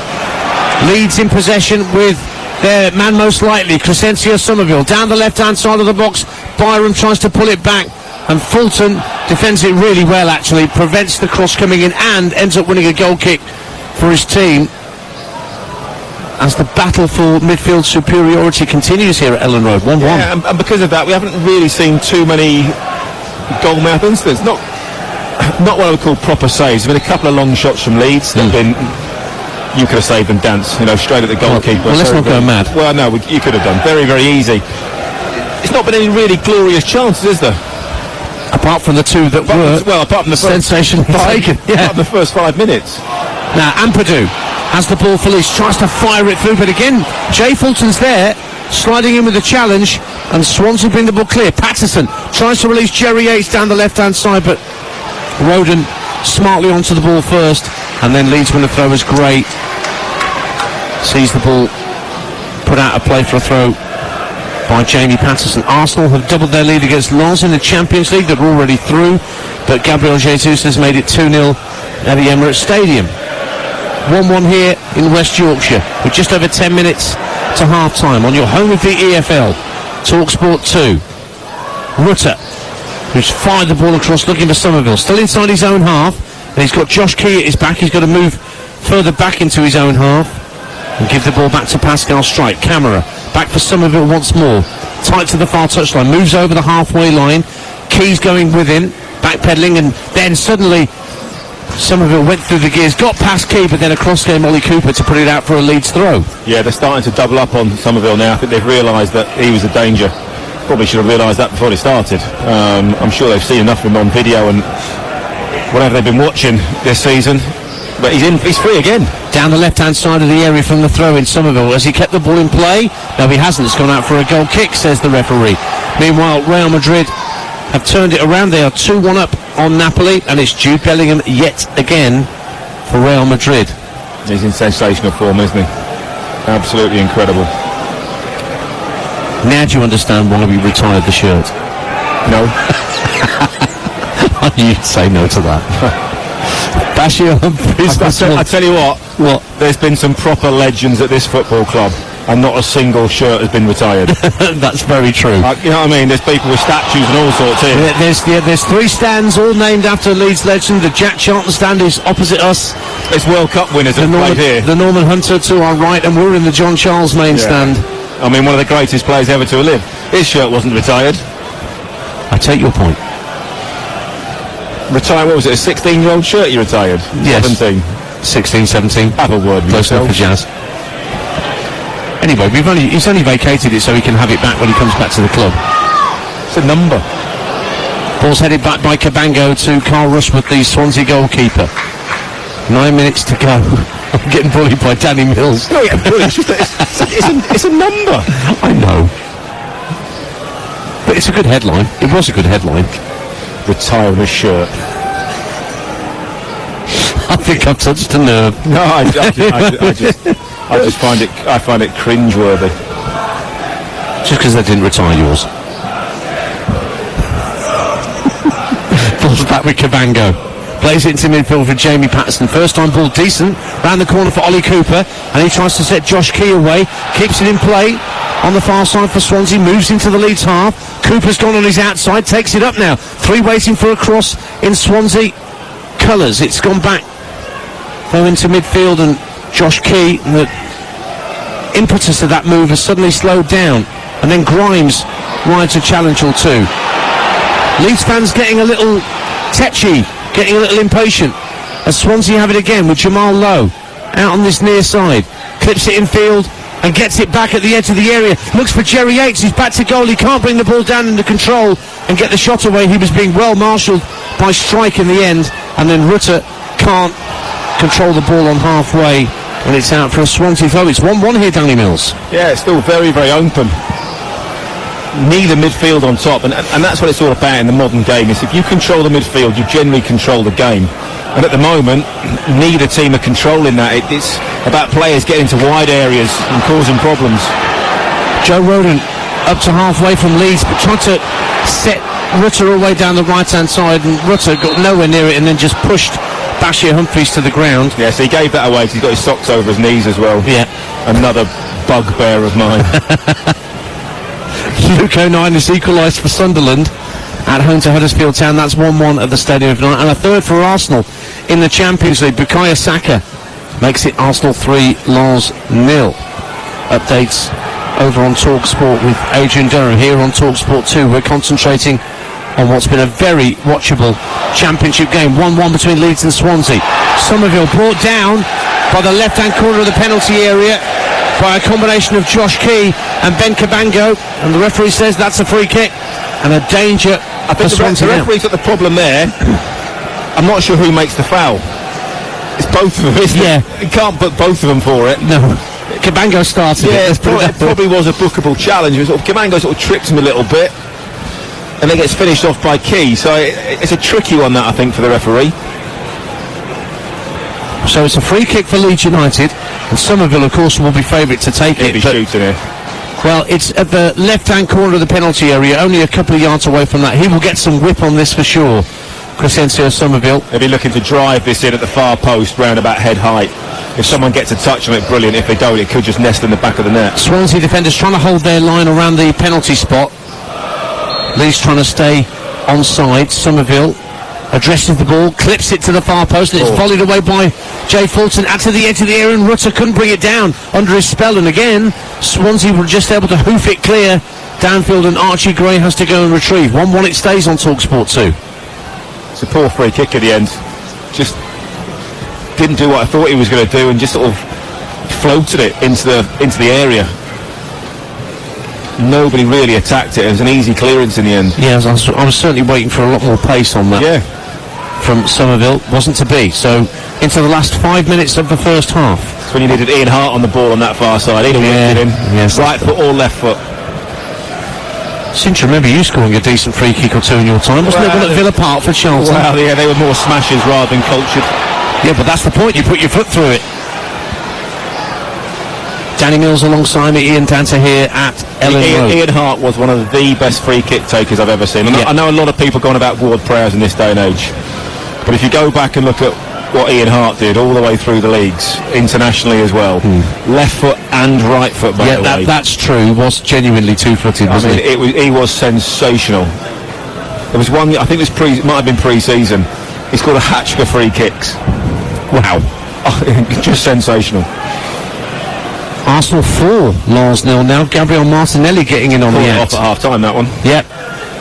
Leeds in possession with their man most likely, Crescencio Somerville. Down the left-hand side of the box, Byram tries to pull it back, and Fulton defends it really well, actually, prevents the cross coming in and ends up winning a goal kick for his team as the battle for midfield superiority continues here at Ellen Road. 1-1. Yeah, and because of that, we haven't really seen too many goal-mouth incidents. Not what I would call proper saves. There's been a couple of long shots from Leeds that have been, you could have saved them, Dance, straight at the goalkeeper. Well, let's not go mad. Well, no, you could have done. Very, very easy. It's not been any really glorious chances, is there? Apart from the two that apart from the sensationally taken. Apart from the first 5 minutes. Now, Ampadu has the ball for Leeds, tries to fire it through, but again, Jay Fulton's there, sliding in with a challenge, and Swansea bring the ball clear. Patterson tries to release Jerry Yates down the left-hand side, but Roden smartly onto the ball first, and then Leeds when the throw is great. Sees the ball put out a play for a throw by Jamie Patterson. Arsenal have doubled their lead against Lens in the Champions League. They're already through, but Gabriel Jesus has made it 2-0 at the Emirates Stadium. 1-1 here in West Yorkshire with just over 10 minutes to half-time on your home of the EFL, TalkSport 2. Rutter, who's fired the ball across looking for Somerville, still inside his own half, and he's got Josh Key at his back. He's got to move further back into his own half and give the ball back to Pascal Strike. Camera back for Somerville once more, tight to the far touchline, moves over the halfway line. Key's going with him, backpedaling, and then suddenly Somerville went through the gears, got past Key, but then across came Ollie Cooper to put it out for a Leeds throw. Yeah, they're starting to double up on Somerville now. I think they've realised that he was a danger. Probably should have realised that before they started. I'm sure they've seen enough of him on video and whatever they've been watching this season. But he's free again. Down the left-hand side of the area from the throw in Somerville. Has he kept the ball in play? No, he hasn't. It's gone out for a goal kick, says the referee. Meanwhile, Real Madrid have turned it around. They are 2-1 up on Napoli, and it's Jude Bellingham yet again for Real Madrid. He's in sensational form, isn't he? Absolutely incredible. Now do you understand why we retired the shirt? No. You'd say no to that. Bashir Humphries. I tell you what, there's been some proper legends at this football club, and not a single shirt has been retired. That's very true. You know what I mean? There's people with statues and all sorts here. There's 3 stands all named after Leeds legend. The Jack Charlton stand is opposite us. It's World Cup winners that played here. The Norman Hunter to our right, and we're in the John Charles main stand. I mean, one of the greatest players ever to live. His shirt wasn't retired. I take your point. Retired, what was it, a 16-year-old shirt you retired? Yes. 17. 16, 17. Have a word with Close enough for Jazz. Anyway, he's only vacated it so he can have it back when he comes back to the club. It's a number. Ball's headed back by Cabango to Carl Rushworth, the Swansea goalkeeper. 9 minutes to go. I'm getting bullied by Danny Mills. No, yeah, it's a number. I know. But it's a good headline. It was a good headline. Retire a shirt. I think I've touched a nerve. No, I just find it cringeworthy. Just because they didn't retire yours. Ball's back with Cabango. Plays it into midfield for Jamie Patterson. First time ball decent. Round the corner for Ollie Cooper. And he tries to set Josh Key away. Keeps it in play on the far side for Swansea. Moves into the Leeds half. Cooper's gone on his outside. Takes it up now. 3 waiting for a cross in Swansea colours. It's gone back. Though into midfield, and Josh Key, the impetus of that move has suddenly slowed down. And then Grimes rides a challenge or two. Leeds fans getting a little tetchy, getting a little impatient, as Swansea have it again with Jamal Lowe out on this near side. Clips it in field and gets it back at the edge of the area. Looks for Jerry Yates. He's back to goal. He can't bring the ball down into control and get the shot away. He was being well marshalled by Strike in the end, and then Rutter can't control the ball on halfway, and it's out for a Swansea throw. It's 1-1 here, Danny Mills. Yeah, it's still very, very open. Neither midfield on top, and that's what it's all about in the modern game, is if you control the midfield, you generally control the game. And at the moment, neither team are controlling that. It's about players getting into wide areas and causing problems. Joe Rodon up to halfway from Leeds, but tried to set Rutter all the way down the right-hand side, and Rutter got nowhere near it and then just pushed Bashir Humphries to the ground. Yeah, so he gave that away, so he's got his socks over his knees as well. Yeah. Another bugbear of mine. Luke O'Nien has equalised for Sunderland at home to Huddersfield Town. That's 1-1 at the Stadium of Night, and a third for Arsenal in the Champions League. Bukayo Saka makes it Arsenal 3, Lens 0. Updates over on TalkSport with Adrian Durham. Here on TalkSport 2, we're concentrating on what's been a very watchable Championship game. 1-1 between Leeds and Swansea. Somerville brought down by the left-hand corner of the penalty area by a combination of Josh Key and Ben Cabango, and the referee says that's a free kick and a danger. I think the referee's got the problem there. I'm not sure who makes the foul. It's both of them, isn't it? You can't put both of them for it. No. Cabango started it. It probably was a bookable challenge. Cabango sort of trips him a little bit, and then gets finished off by Key. So it's a tricky one, that, I think, for the referee. So it's a free kick for Leeds United. And Somerville, of course, will be favourite to take He'll it. be shooting here. Well, it's at the left-hand corner of the penalty area, only a couple of yards away from that. He will get some whip on this for sure. Crescencio Somerville. They'll be looking to drive this in at the far post, round about head height. If someone gets a touch on it, brilliant. If they don't, it could just nest in the back of the net. Swansea defenders trying to hold their line around the penalty spot. Leeds trying to stay onside. Somerville addresses the ball, clips it to the far post, and it's volleyed away by Jay Fulton out to the edge of the area, and Rutter couldn't bring it down under his spell. And again, Swansea were just able to hoof it clear downfield, and Archie Gray has to go and retrieve. 1-1 it stays on TalkSport 2. It's a poor free kick at the end. Just didn't do what I thought he was going to do, and just sort of floated it into the area. Nobody really attacked it. It was an easy clearance in the end. Yeah, I was certainly waiting for a lot more pace on that. Yeah. From Somerville, wasn't to be. So into the last 5 minutes of the first half. That's when you needed Ian Hart on the ball on that far side. He'd have whipped it in. Yes, right foot or left foot. Seem to remember you scoring a decent free kick or two in your time. Wasn't it one at Villa Park for Charlton? Well, yeah, they were more smashers rather than cultured. Yeah, but that's the point. You put your foot through it. Danny Mills alongside me, Ian Dancer here at Ellen Road. Ian Hart was one of the best free kick takers I've ever seen. I know a lot of people going about Ward Prowse in this day and age, but if you go back and look at what Ian Hart did all the way through the leagues, internationally as well, left foot and right foot, by the way. That's true. He was genuinely two-footed, wasn't he? He was sensational. There was one, I think it might have been pre-season, he scored a hattrick of free kicks. Wow. Just sensational. Arsenal 4, Lars 0 now. Gabriel Martinelli getting in on the act. Off at half-time, that one. Yep.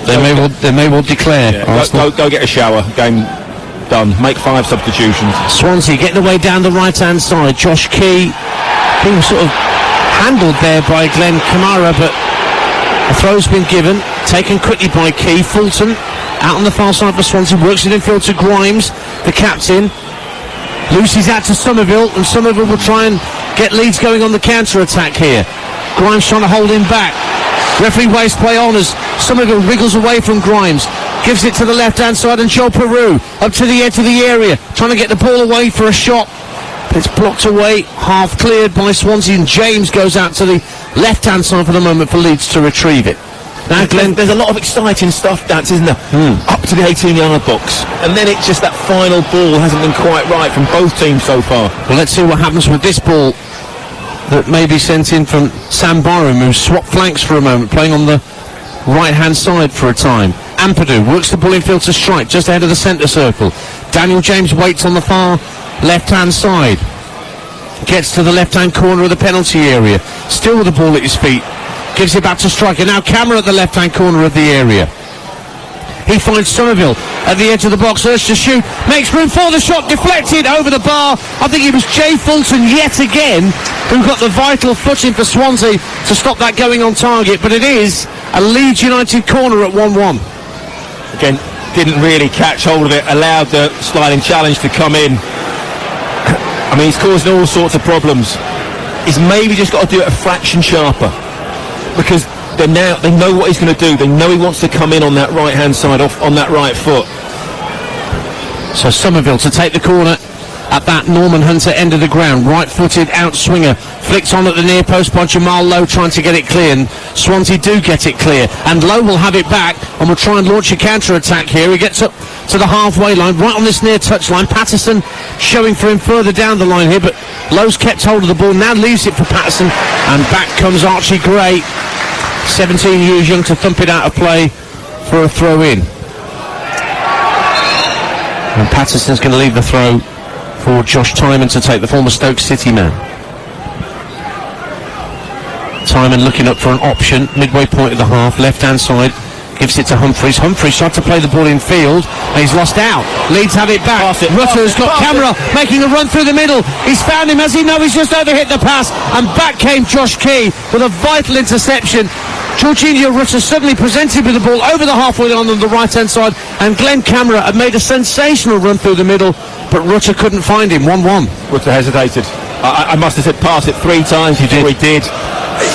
They may well declare. Yeah. Go get a shower. Game done. Make 5 substitutions. Swansea getting away down the right-hand side. Josh Key being sort of handled there by Glenn Kamara, but a throw's been given. Taken quickly by Key. Fulton out on the far side for Swansea. Works it in field to Grimes, the captain. Lucy's out to Somerville, and Somerville will try and get Leeds going on the counter-attack here. Grimes trying to hold him back. Referee waves play on as Somerville wriggles away from Grimes. Gives it to the left-hand side, and Joel Peru up to the edge of the area, trying to get the ball away for a shot. But it's blocked away, half cleared by Swansea, and James goes out to the left-hand side for the moment for Leeds to retrieve it. Now, Glenn, there's a lot of exciting stuff, Dance, isn't there? Up to the 18-yard box, and then it's just that final ball hasn't been quite right from both teams so far. Well, let's see what happens with this ball that may be sent in from Sam Byram, who swapped flanks for a moment, playing on the right-hand side for a time. Ampadu works the ball in field to strike, just ahead of the centre circle. Daniel James waits on the far left-hand side. Gets to the left-hand corner of the penalty area. Still with the ball at his feet. Gives it back to striker. Now Cameron at the left-hand corner of the area. He finds Somerville at the edge of the box. Urged to shoot. Makes room for the shot. Deflected over the bar. I think it was Jay Fulton yet again who got the vital footing for Swansea to stop that going on target. But it is a Leeds United corner at 1-1. Again, didn't really catch hold of it. Allowed the sliding challenge to come in. I mean, he's causing all sorts of problems. He's maybe just got to do it a fraction sharper, because they know what he's going to do. They know he wants to come in on that right-hand side, off on that right foot. So Somerville to take the corner at that Norman Hunter end of the ground. Right-footed out-swinger. Flicked on at the near post by Jamal Lowe, trying to get it clear. And Swansea do get it clear. And Lowe will have it back and will try and launch a counter-attack here. He gets up to the halfway line, right on this near touchline. Patterson showing for him further down the line here, but Lowe's kept hold of the ball. Now leaves it for Patterson. And back comes Archie Gray. 17 years young to thump it out of play for a throw-in. And Patterson's going to leave the throw for Josh Timon to take, the former Stoke City man. Timon looking up for an option, midway point of the half, left-hand side, gives it to Humphreys. Humphreys tried to play the ball in field, and he's lost out. Leeds have it back. Rutter's got Camera making a run through the middle. He's found him, as he knows, he's just overhit the pass, and back came Josh Key with a vital interception. Jorginho Rutter suddenly presented with the ball over the halfway line on the right-hand side, and Glenn Camera had made a sensational run through the middle, but Rutter couldn't find him. 1-1. Rutter hesitated. I must have said pass it 3 times before he did.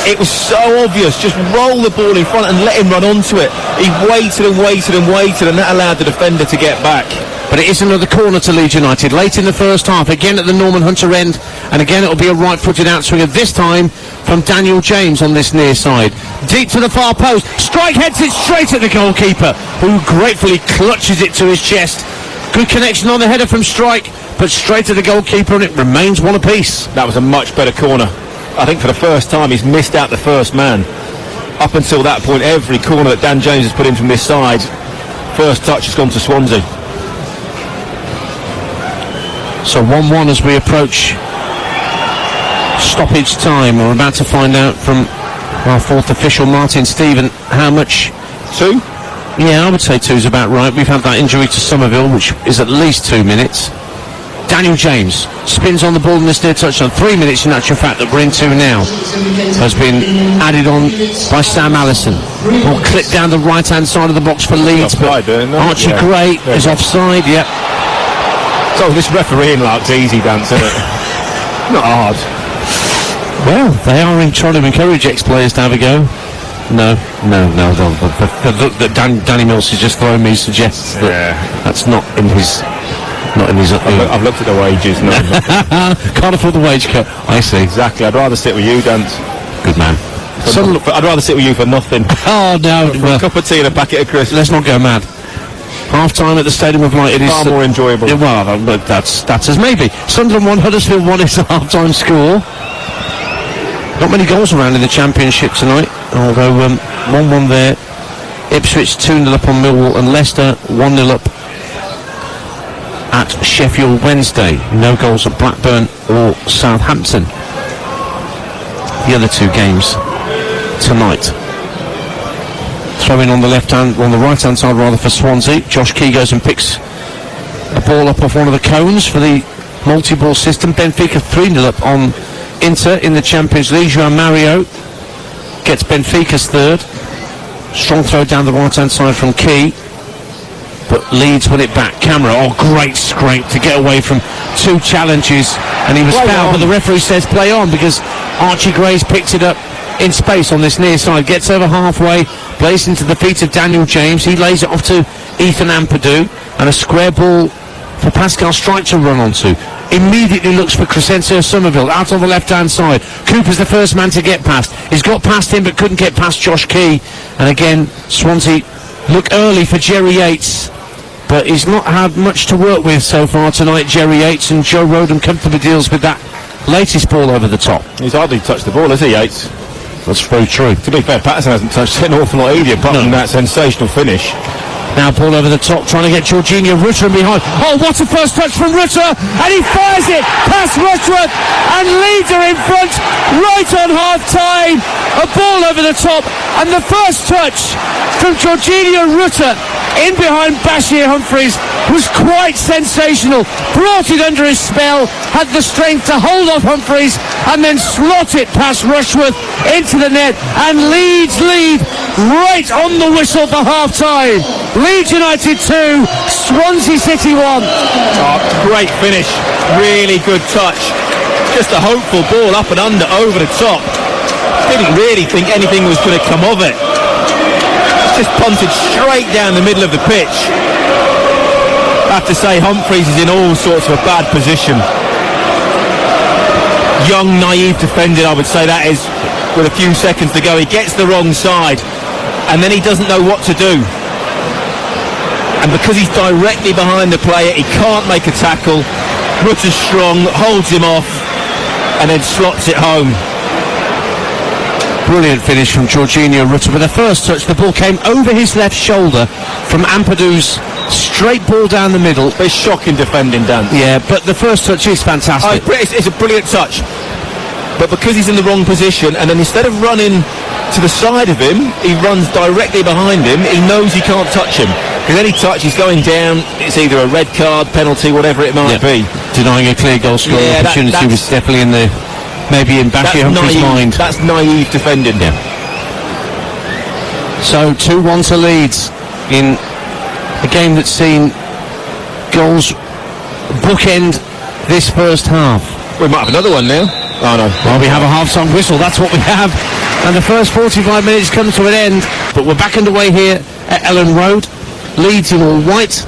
It was so obvious. Just roll the ball in front and let him run onto it. He waited and waited and waited, and that allowed the defender to get back. but it is another corner to Leeds United. Late in the first half, again at the Norman Hunter end, and again it'll be a right-footed outswinger, this time from Daniel James on this near side. Deep to the far post, Strike heads it straight at the goalkeeper, who gratefully clutches it to his chest. Good connection on the header from Strike, but straight to the goalkeeper, and it remains one apiece. That was a much better corner. I think for the first time he's missed out the first man. Up until that point, every corner that Dan James has put in from this side, first touch has gone to Swansea. So 1-1 as we approach stoppage time. We're about to find out from our fourth official, Martin Stephen, how much. 2? Yeah, I would say 2 is about right. We've had that injury to Somerville, which is at least 2 minutes. Daniel James spins on the ball in this near touchdown. 3 minutes in actual fact that we're into now has been added on by Sam Allison. Ball clipped down the right-hand side of the box for Leeds. Offside, Archie Gray is offside, yep. So this refereeing like's easy dance, isn't it? Not hard. Well, they are trying to encourage ex-players to have a go. No. The look that Danny Mills has just thrown me suggests that that's not in his. I've looked at the wages. No, can't afford the wage cut. I see. Exactly. I'd rather sit with you, Dance. Good man. I'd rather sit with you for nothing. Oh no! For a cup of tea and a packet of crisps. Let's not go mad. Half time at the Stadium of Light. It is far more enjoyable. Yeah, well, that's as maybe. Sunderland 1, Huddersfield 1 is the half time score. Not many goals around in the Championship tonight, although 1-1 there. Ipswich 2-0 up on Millwall, and Leicester 1-0 up at Sheffield Wednesday. No goals at Blackburn or Southampton. The other 2 games tonight. Throwing on the right hand side rather for Swansea. Josh Key goes and picks a ball up off one of the cones for the multi-ball system. Benfica 3-0 up on Inter in the Champions League. João Mario gets Benfica's third. Strong throw down the right hand side from Key, but Leeds win it back. Camera, great scrape to get away from 2 challenges, and he was fouled, but the referee says play on because Archie Gray's picked it up in space on this near side, gets over halfway, plays into the feet of Daniel James. He lays it off to Ethan Ampadu, and a square ball for Pascal Strike to run onto. Immediately looks for Crescencio Somerville out on the left hand side. Cooper's the first man to get past. He's got past him but couldn't get past Josh Key, and again Swansea look early for Jerry Yates, but he's not had much to work with so far tonight, Jerry Yates, and Joe Rodham comfortably deals with that latest ball over the top. He's hardly touched the ball, has he, Yates? That's very true. To be fair, Patterson hasn't touched it an awful lot either, apart from that sensational finish. Now ball over the top, trying to get Jorginho Rutter in behind. Oh, what a first touch from Rutter, and he fires it past Rushworth, and Leeds are in front right on half time. A ball over the top, and the first touch from Jorginho Rutter in behind Bashir Humphreys was quite sensational. Brought it under his spell, had the strength to hold off Humphreys, and then slot it past Rushworth into the net, and Leeds lead right on the whistle for half time. Leeds United 2, Swansea City 1. Great finish, really good touch. Just a hopeful ball up and under, over the top. Didn't really think anything was going to come of it. Just punted straight down the middle of the pitch. I have to say Humphreys is in all sorts of a bad position. Young, naive defending, I would say that is, with a few seconds to go. He gets the wrong side, and then he doesn't know what to do. And because he's directly behind the player, he can't make a tackle. Rutter's strong, holds him off, and then slots it home. Brilliant finish from Jorginho Rutter. With the first touch, the ball came over his left shoulder from Ampadu's straight ball down the middle. It's shocking defending, Dan. Yeah, but the first touch is fantastic. It's a brilliant touch. But because he's in the wrong position, and then instead of running to the side of him, he runs directly behind him. He knows he can't touch him. Because any touch, he's going down. It's either a red card, penalty, whatever it might be. Denying a clear goal scoring opportunity was definitely in the, maybe in Bashir Humphrey's mind. That's naive defending. Yeah. So 2-1 to Leeds in a game that's seen goals bookend this first half. We might have another one now. Oh no. Well, we have a half-time whistle, that's what we have. And the first 45 minutes come to an end. But we're back underway here at Ellen Road. Leeds in all white.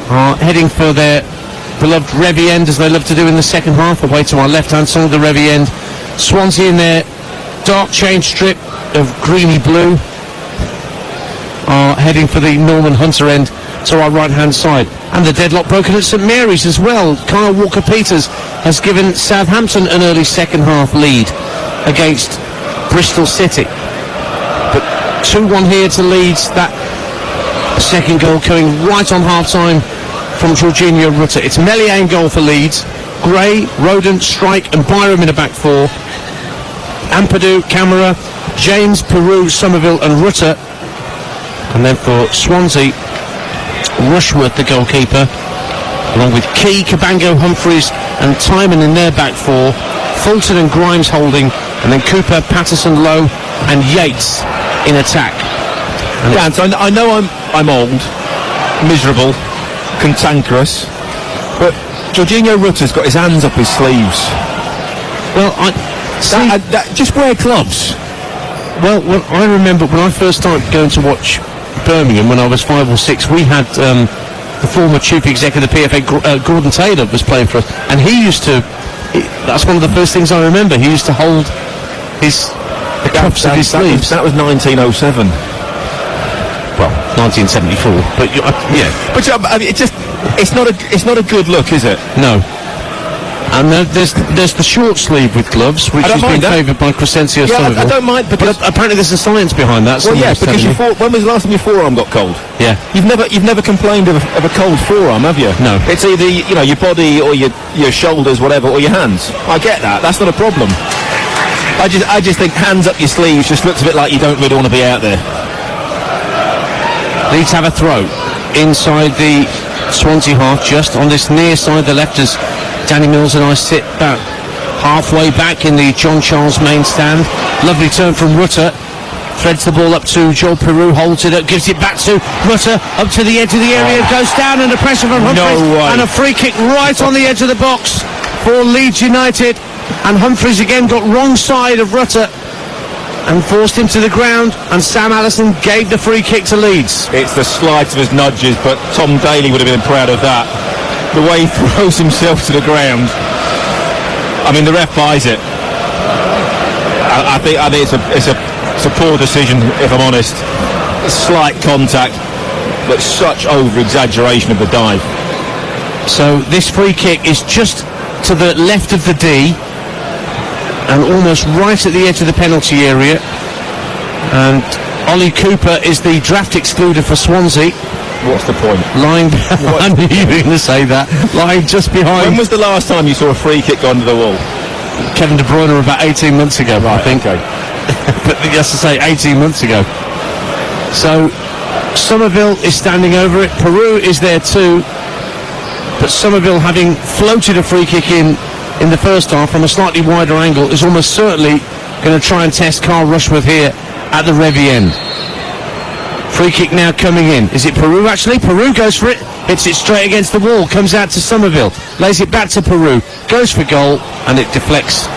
are heading for their beloved Revy end, as they love to do in the second half, away to our left-hand side of the Revy end. Swansea in their dark change strip of greeny blue are heading for the Norman Hunter end to our right-hand side. And the deadlock broken at St Mary's as well. Kyle Walker-Peters has given Southampton an early second half lead against Bristol City. But 2-1 here to Leeds. That second goal coming right on half-time from Jorginho Rutter. It's Meslier in goal for Leeds. Gray, Rodent, Strike and Byram in a back four. Ampadu, Camara, James, Peru, Somerville and Rutter. And then for Swansea, Rushworth the goalkeeper, along with Key, Cabango, Humphreys and Timon in their back four. Fulton and Grimes holding, and then Cooper, Patterson, Lowe and Yates in attack. And so I know I'm old, miserable, cantankerous, but Jorginho Rutter's got his hands up his sleeves. Well, just wear gloves. Well, I remember when I first started going to watch Birmingham when I was 5 or 6, we had the former chief executive of the PFA, Gordon Taylor, was playing for us, and he used to, that's one of the first things I remember, he used to hold the cuffs of his sleeves. That was 1907. Well, 1974, but yeah. But I mean, it's not a good look, is it? No. And there's the short sleeve with gloves, which has been favoured by Crescencio Somerville. I don't mind, but apparently there's a science behind that. Well, yeah, because when was the last time your forearm got cold? Yeah. You've never complained of a cold forearm, have you? No. It's either your body or your shoulders, whatever, or your hands. I get that. That's not a problem. I just think hands up your sleeves just looks a bit like you don't really want to be out there. Leeds have a throw inside the Swansea half, just on this near side, the left, as Danny Mills and I sit about halfway back in the John Charles main stand. Lovely turn from Rutter. Threads the ball up to Joel Peru, holds it up, gives it back to Rutter, up to the edge of the area, goes down under pressure from Humphreys, and a free kick right on the edge of the box for Leeds United. And Humphreys again got wrong side of Rutter and forced him to the ground, and Sam Allison gave the free kick to Leeds. It's the slightest of his nudges, but Tom Daly would have been proud of that. The way he throws himself to the ground. I mean, the ref buys it. I think it's a poor decision, if I'm honest. Slight contact, but such over-exaggeration of the dive. So this free kick is just to the left of the D, and almost right at the edge of the penalty area. And Ollie Cooper is the draft excluder for Swansea. What's the point? Lying, I knew you were going to say that. Lying just behind. When was the last time you saw a free kick go under the wall? Kevin De Bruyne about 18 months ago, right, I think. Okay. But just to say, 18 months ago. So Somerville is standing over it. Peru is there too. But Somerville, having floated a free kick in the first half from a slightly wider angle, is almost certainly going to try and test Carl Rushworth here at the Revy end. Free kick now coming in. Is it Peru actually? Peru goes for it, hits it straight against the wall, comes out to Somerville, lays it back to Peru, goes for goal, and it deflects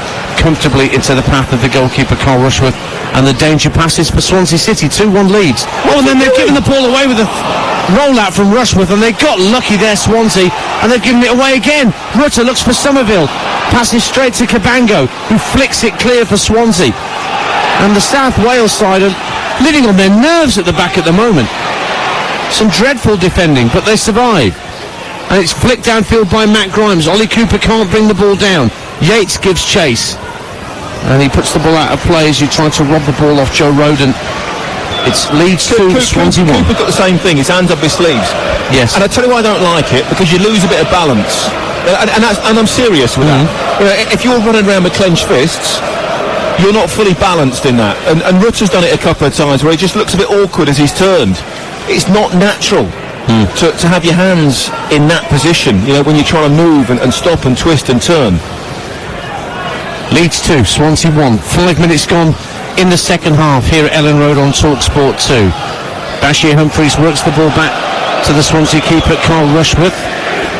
comfortably into the path of the goalkeeper Carl Rushworth, and the danger passes for Swansea City. 2-1 Leeds. Oh, and then they've given the ball away with a roll-out from Rushworth, and they got lucky there, Swansea, and they've given it away again. Rutter looks for Somerville, passes straight to Cabango, who flicks it clear for Swansea. And the South Wales side are living on their nerves at the back at the moment. Some dreadful defending, but they survive. And it's flicked downfield by Matt Grimes. Ollie Cooper can't bring the ball down. Yates gives chase, and he puts the ball out of play as you try to rob the ball off Joe Rodent. It's Leeds 2, Swansea 1. Cooper got the same thing, his hands up his sleeves. Yes. And I tell you why I don't like it, because you lose a bit of balance. And I'm serious with that. You know, if you're running around with clenched fists, you're not fully balanced in that. And Rutter's done it a couple of times where he just looks a bit awkward as he's turned. It's not natural to have your hands in that position, you know, when you're trying to move and stop and twist and turn. Leeds 2, Swansea 1. 5 minutes gone in the second half here at Ellen Road on TalkSport 2. Bashir Humphreys works the ball back to the Swansea keeper Carl Rushworth,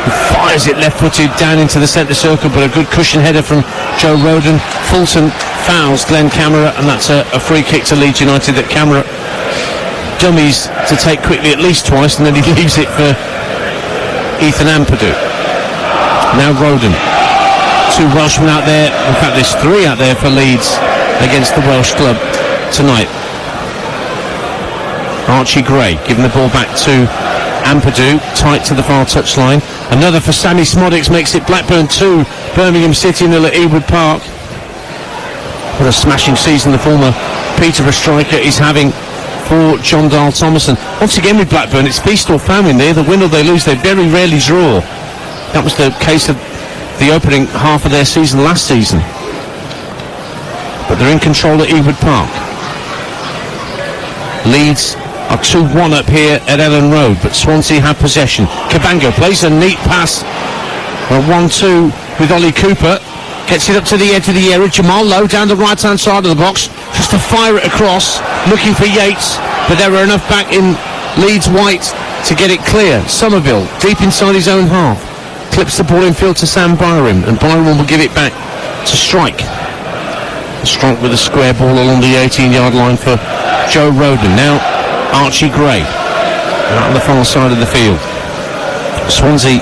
who fires it left-footed down into the centre circle, but a good cushion header from Joe Rodent. Fulton fouls Glenn Camara, and that's a free kick to Leeds United that Camara dummies to take quickly at least twice, and then he leaves it for Ethan Ampadu. Now Roden. 2 Welshmen out there. In fact, there's 3 out there for Leeds against the Welsh club tonight. Archie Gray giving the ball back to Ampadu, tight to the far touchline. Another for Sammy Smodics makes it Blackburn 2, Birmingham City 0 at Ewood Park. What a smashing season the former Peterborough striker is having for John Dahl Thomason. Once again with Blackburn, it's feast or famine there. They win or they lose. They very rarely draw. That was the case of the opening half of their season last season. But they're in control at Ewood Park. Leeds are 2-1 up here at Ellen Road, but Swansea have possession. Cabango plays a neat pass. Well, 1-2 with Ollie Cooper. Gets it up to the edge of the area. Jamal Lowe down the right-hand side of the box. Just to fire it across, looking for Yates. But there were enough back in Leeds white to get it clear. Somerville, deep inside his own half. Clips the ball in field to Sam Byram, and Byram will give it back to Strike. Strike with a square ball along the 18-yard line for Joe Roden. Now Archie Gray out on the far side of the field. Swansea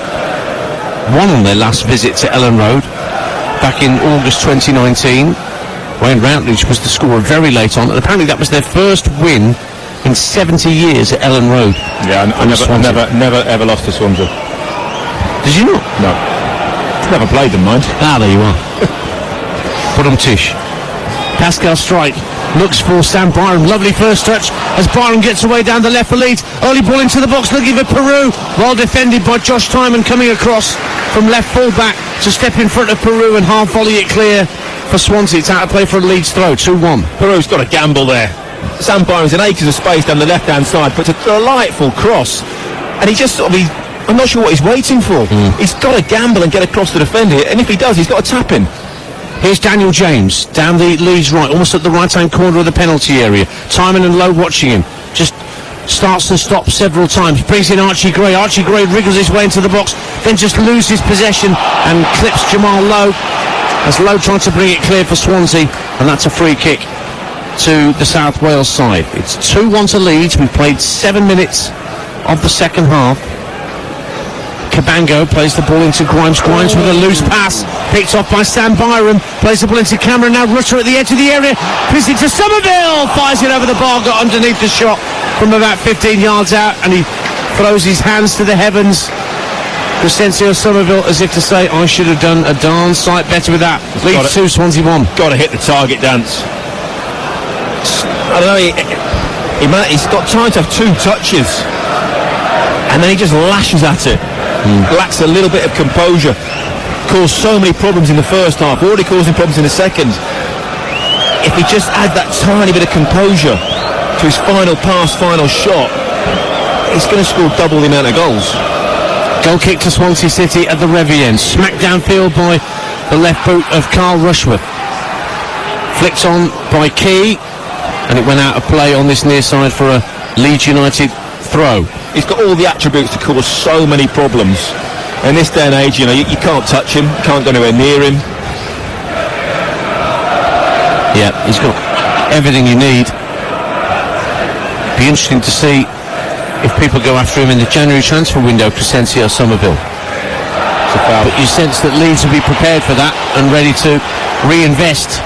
won on their last visit to Ellen Road back in August 2019. Wayne Routledge was the scorer very late on, and apparently that was their first win in 70 years at Ellen Road. Yeah, I never ever lost to Swansea. Did you not? No. Never played them, mind. Ah, there you are. Put on Tish. Pascal Strike looks for Sam Byram. Lovely first touch as Byram gets away down the left for Leeds. Early ball into the box looking for Peru. Well defended by Josh Timon coming across from left full-back to step in front of Peru and half volley it clear for Swansea. It's out of play for a Leeds throw. 2-1. Peru's got a gamble there. Sam Byram's in acres of space down the left-hand side, puts a delightful cross, and he just sort of... I'm not sure what he's waiting for. He's got to gamble and get across the defender, and if he does, he's got to tap in. Here's Daniel James down the Leeds right, almost at the right-hand corner of the penalty area. Timon and Lowe watching him. Just starts and stops several times. Brings in Archie Gray. Archie Gray wriggles his way into the box, then just loses possession and clips Jamal Lowe as Lowe trying to bring it clear for Swansea, and that's a free kick to the South Wales side. It's 2-1 to Leeds. We've played 7 minutes of the second half. Cabango plays the ball into Grimes. Grimes with a loose pass, picked off by Sam Byram. Plays the ball into Cameron. Now Rutter at the edge of the area. Piss it to Somerville. Fires it over the bar. Got underneath the shot from about 15 yards out, and he throws his hands to the heavens. Crescencio Somerville, as if to say, I should have done a darn sight better with that. Leeds 2, Swansea 1. Got to hit the target dance. I don't know. He's got time to have 2 touches, and then he just lashes at it. Lacks a little bit of composure. Caused so many problems in the first half, already causing problems in the second. If he just adds that tiny bit of composure to his final pass, final shot, he's going to score double the amount of goals. Goal kick to Swansea City at the Revienne. Smacked downfield by the left boot of Carl Rushworth. Flicked on by Key, and it went out of play on this near side for a Leeds United throw. He's got all the attributes to cause so many problems. In this day and age, you can't touch him, can't go anywhere near him. Yeah, he's got everything you need. Be interesting to see if people go after him in the January transfer window, Crescencio Somerville. But you sense that Leeds will be prepared for that and ready to reinvest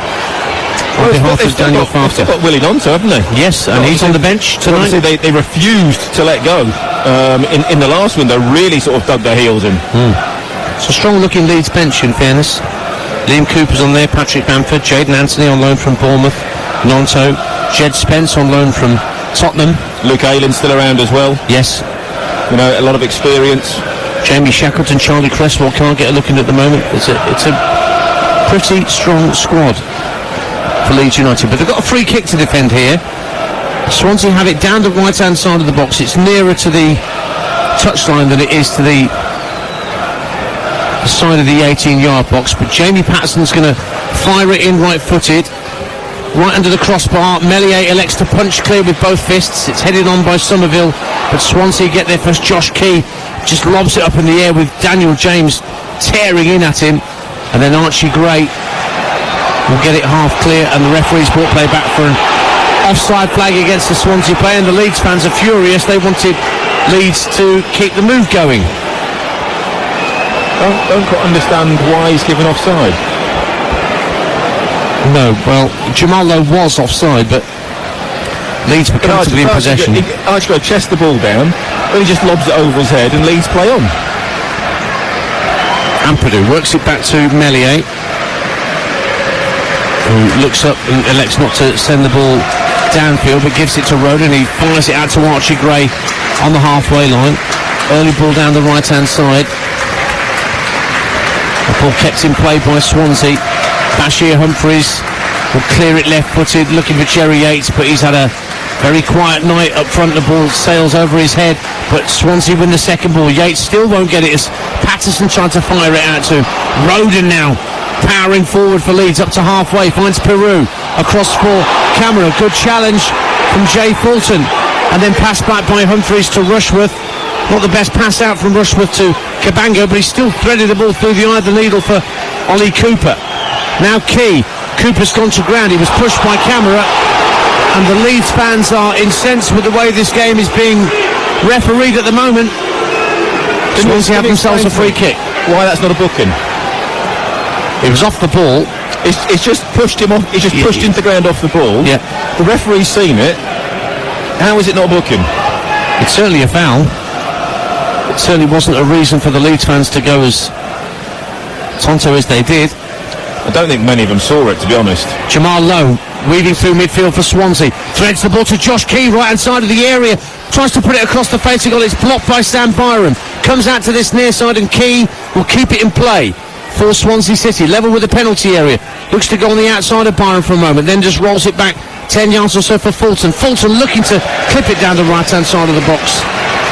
on behalf of Daniel Farker. They've got Willie Donto, haven't they? Yes, and he's on the bench tonight. They refused to let go in the last window, really sort of dug their heels in. It's a strong-looking Leeds bench, in fairness. Liam Cooper's on there, Patrick Bamford, Jayden Anthony on loan from Bournemouth, Nonto, Jed Spence on loan from Tottenham. Luke Aylin's still around as well. Yes. A lot of experience. Jamie Shackleton, Charlie Cresswell can't get a look in at the moment. It's a pretty strong squad for Leeds United, but they've got a free kick to defend here. Swansea have it down the right-hand side of the box. It's nearer to the touchline than it is to the side of the 18-yard box, but Jamie Patterson's going to fire it in right-footed, right under the crossbar. Meslier elects to punch clear with both fists. It's headed on by Somerville, but Swansea get there first. Josh Key just lobs it up in the air with Daniel James tearing in at him, and then Archie Gray will get it half clear, and the referee's brought play back for an offside flag against the Swansea player, and the Leeds fans are furious. They wanted Leeds to keep the move going. Don't quite understand why he's given offside. No, well, Jamal Lowe was offside, but Leeds were comfortably in possession. Archie chests the ball down, then he just lobs it over his head and Leeds play on. Ampadu works it back to Meslier, who looks up and elects not to send the ball downfield, but gives it to Roden. He fires it out to Archie Gray on the halfway line. Early ball down the right-hand side. The ball kept in play by Swansea. Bashir Humphreys will clear it left-footed, looking for Jerry Yates, but he's had a very quiet night up front. The ball sails over his head, but Swansea win the second ball. Yates still won't get it as Patterson tried to fire it out to Roden now. Powering forward for Leeds up to halfway, finds Peru across for Camera. Good challenge from Jay Fulton, and then pass back by Humphreys to Rushworth. Not the best pass out from Rushworth to Cabango, but he still threaded the ball through the eye of the needle for Ollie Cooper. Now Key. Cooper's gone to ground. He was pushed by Camera, and the Leeds fans are incensed with the way this game is being refereed at the moment. Swansea have themselves a free kick. Why that's not a booking? It was off the ball. It's just pushed him off. He just pushed into the ground off the ball. Yeah. The referee's seen it. How is it not a booking? It's certainly a foul. It certainly wasn't a reason for the Leeds fans to go as tonto as they did. I don't think many of them saw it, to be honest. Jamal Lowe weaving through midfield for Swansea. Threads the ball to Josh Key, right hand side of the area. Tries to put it across the face of goal. It's blocked by Sam Byram. Comes out to this near side, and Key will keep it in play for Swansea City. Level with the penalty area. Looks to go on the outside of Byram for a moment, then just rolls it back 10 yards or so for Fulton. Fulton looking to clip it down the right hand side of the box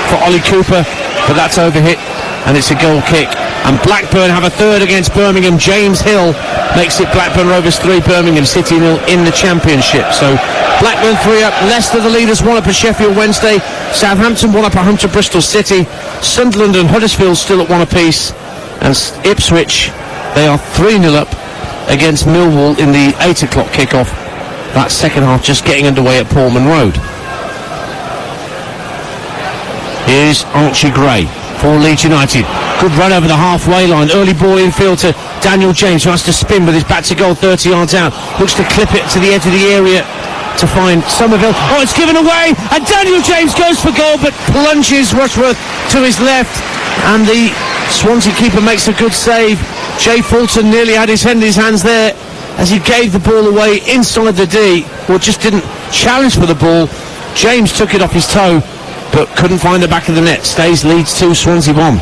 for Ollie Cooper, but that's overhit, and it's a goal kick. And Blackburn have a third against Birmingham. James Hill makes it Blackburn Rovers 3, Birmingham City 0 in the Championship. So Blackburn 3 up, Leicester the leaders 1 up at Sheffield Wednesday, Southampton 1 up at Hunter Bristol City, Sunderland and Huddersfield still at 1 apiece, and Ipswich, they are 3-0 up against Millwall in the 8 o'clock kickoff. That second half just getting underway at Portman Road. Here's Archie Gray for Leeds United. Good run over the halfway line. Early ball infield to Daniel James, who has to spin with his back to goal 30 yards out. Looks to clip it to the edge of the area to find Somerville. Oh, it's given away, and Daniel James goes for goal, but plunges Rushworth to his left, and the Swansea keeper makes a good save. Jay Fulton nearly had his head in his hands there as he gave the ball away inside the D, or just didn't challenge for the ball. James took it off his toe, but couldn't find the back of the net. Stays Leeds 2, Swansea 1.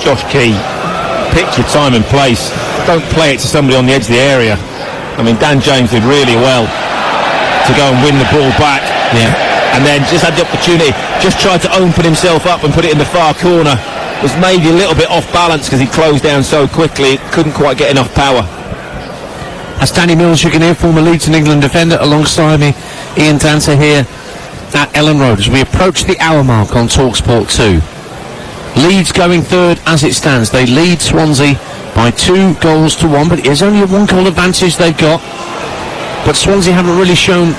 Josh Key, pick your time and place. Don't play it to somebody on the edge of the area. I mean, Dan James did really well to go and win the ball back. Yeah. And then just had the opportunity, just tried to open himself up and put it in the far corner. Was maybe a little bit off balance because he closed down so quickly, couldn't quite get enough power. That's Danny Mills, you can hear, former Leeds and England defender, alongside me, Ian Dancer here at Ellen Road as we approach the hour mark on TalkSport 2. Leeds going third as it stands. They lead Swansea by 2-1, but it is only a 1-goal advantage they've got. But Swansea haven't really shown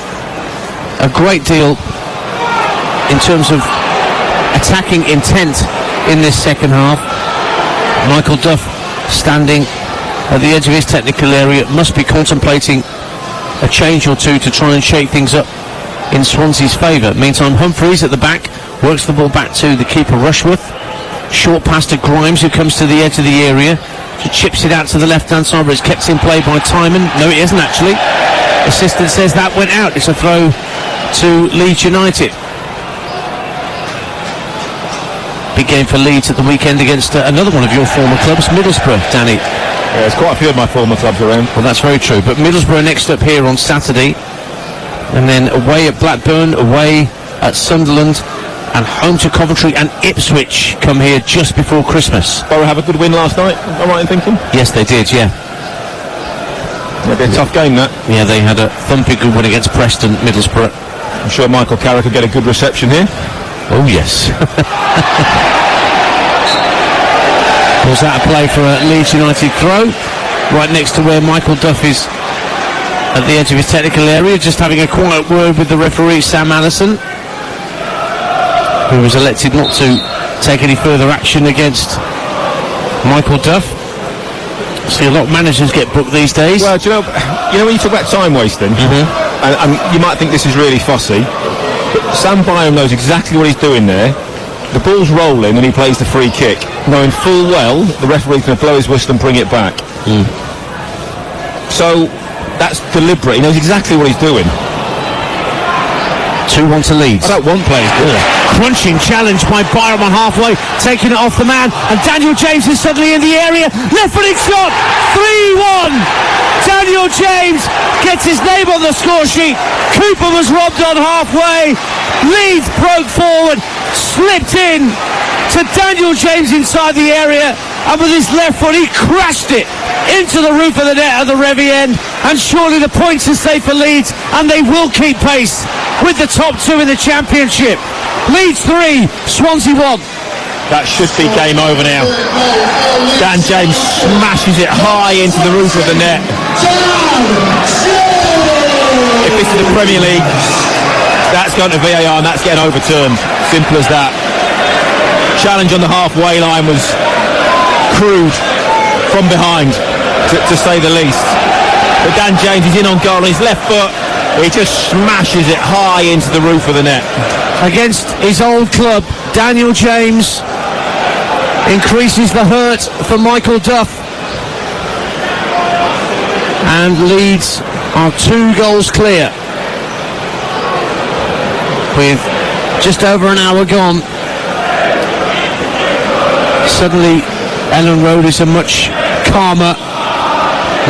a great deal in terms of attacking intent in this second half. Michael Duff standing at the edge of his technical area, must be contemplating a change or two to try and shake things up in Swansea's favour. Meantime, Humphreys at the back works the ball back to the keeper Rushworth. Short pass to Grimes, who comes to the edge of the area. She chips it out to the left-hand side, but it's kept in play by Timon. No, it isn't actually. Assistant says that went out. It's a throw to Leeds United. Big game for Leeds at the weekend against another one of your former clubs, Middlesbrough, Danny. Yeah, there's quite a few of my former clubs around. Well, that's very true. But Middlesbrough next up here on Saturday, and then away at Blackburn, away at Sunderland, and home to Coventry and Ipswich come here just before Christmas. Borough have a good win last night, am I right in thinking? Yes, they did, yeah. It'll be a tough game, that. Yeah, they had a thumping good win against Preston, Middlesbrough. I'm sure Michael Carrick will get a good reception here. Oh, yes. Was that a play for a Leeds United throw? Right next to where Michael Duff is at the edge of his technical area, just having a quiet word with the referee, Sam Allison, who was elected not to take any further action against Michael Duff. See a lot of managers get booked these days. Well, do you know when you talk about time wasting, and you might think this is really fussy, but Sam Byram knows exactly what he's doing there. The ball's rolling and he plays the free kick, knowing full well the referee's going to blow his whistle and bring it back. So that's deliberate. He knows exactly what he's doing. 2-1 to Leeds. I don't want players doing it. Crunching challenge by Byram on halfway, taking it off the man, and Daniel James is suddenly in the area. Left-footed shot, 3-1. Daniel James gets his name on the score sheet. Cooper was robbed on halfway. Leeds broke forward, slipped in to Daniel James inside the area, and with his left foot he crashed it into the roof of the net at the Revy end. And surely the points are safe for Leeds, and they will keep pace with the top two in the Championship. Leeds 3, Swansea 1. That should be game over now. Dan James smashes it high into the roof of the net. If this is the Premier League, that's going to VAR and that's getting overturned. Simple as that. Challenge on the halfway line was crude from behind, to say the least. But Dan James is in on goal on his left foot. He just smashes it high into the roof of the net. Against his old club, Daniel James increases the hurt for Michael Duff. And Leeds are 2 goals clear with just over an hour gone. Suddenly Ellen Road is a much calmer,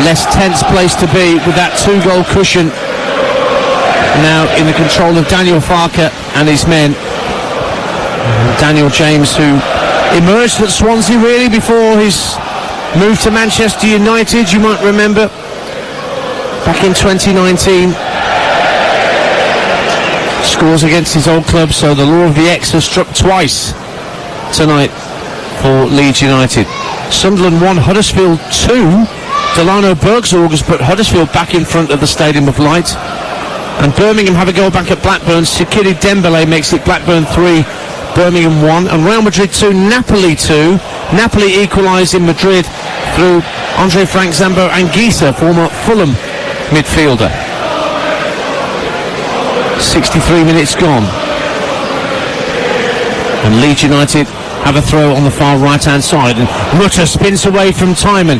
less tense place to be, with that 2-goal cushion now in the control of Daniel Farker and his men. Daniel James, who emerged at Swansea really before his move to Manchester United, you might remember, back in 2019. Scores against his old club, so the law of the X has struck twice tonight for Leeds United. Sunderland 1, Huddersfield 2. Delano Bergsauge has put Huddersfield back in front of the Stadium of Light. And Birmingham have a goal back at Blackburn. Sekiri Dembele makes it Blackburn 3, Birmingham 1. And Real Madrid 2, Napoli 2. Napoli equalised in Madrid through Andre Frank Zambo Anguissa, former Fulham midfielder. 63 minutes gone. And Leeds United have a throw on the far right-hand side. And Rutter spins away from Timon.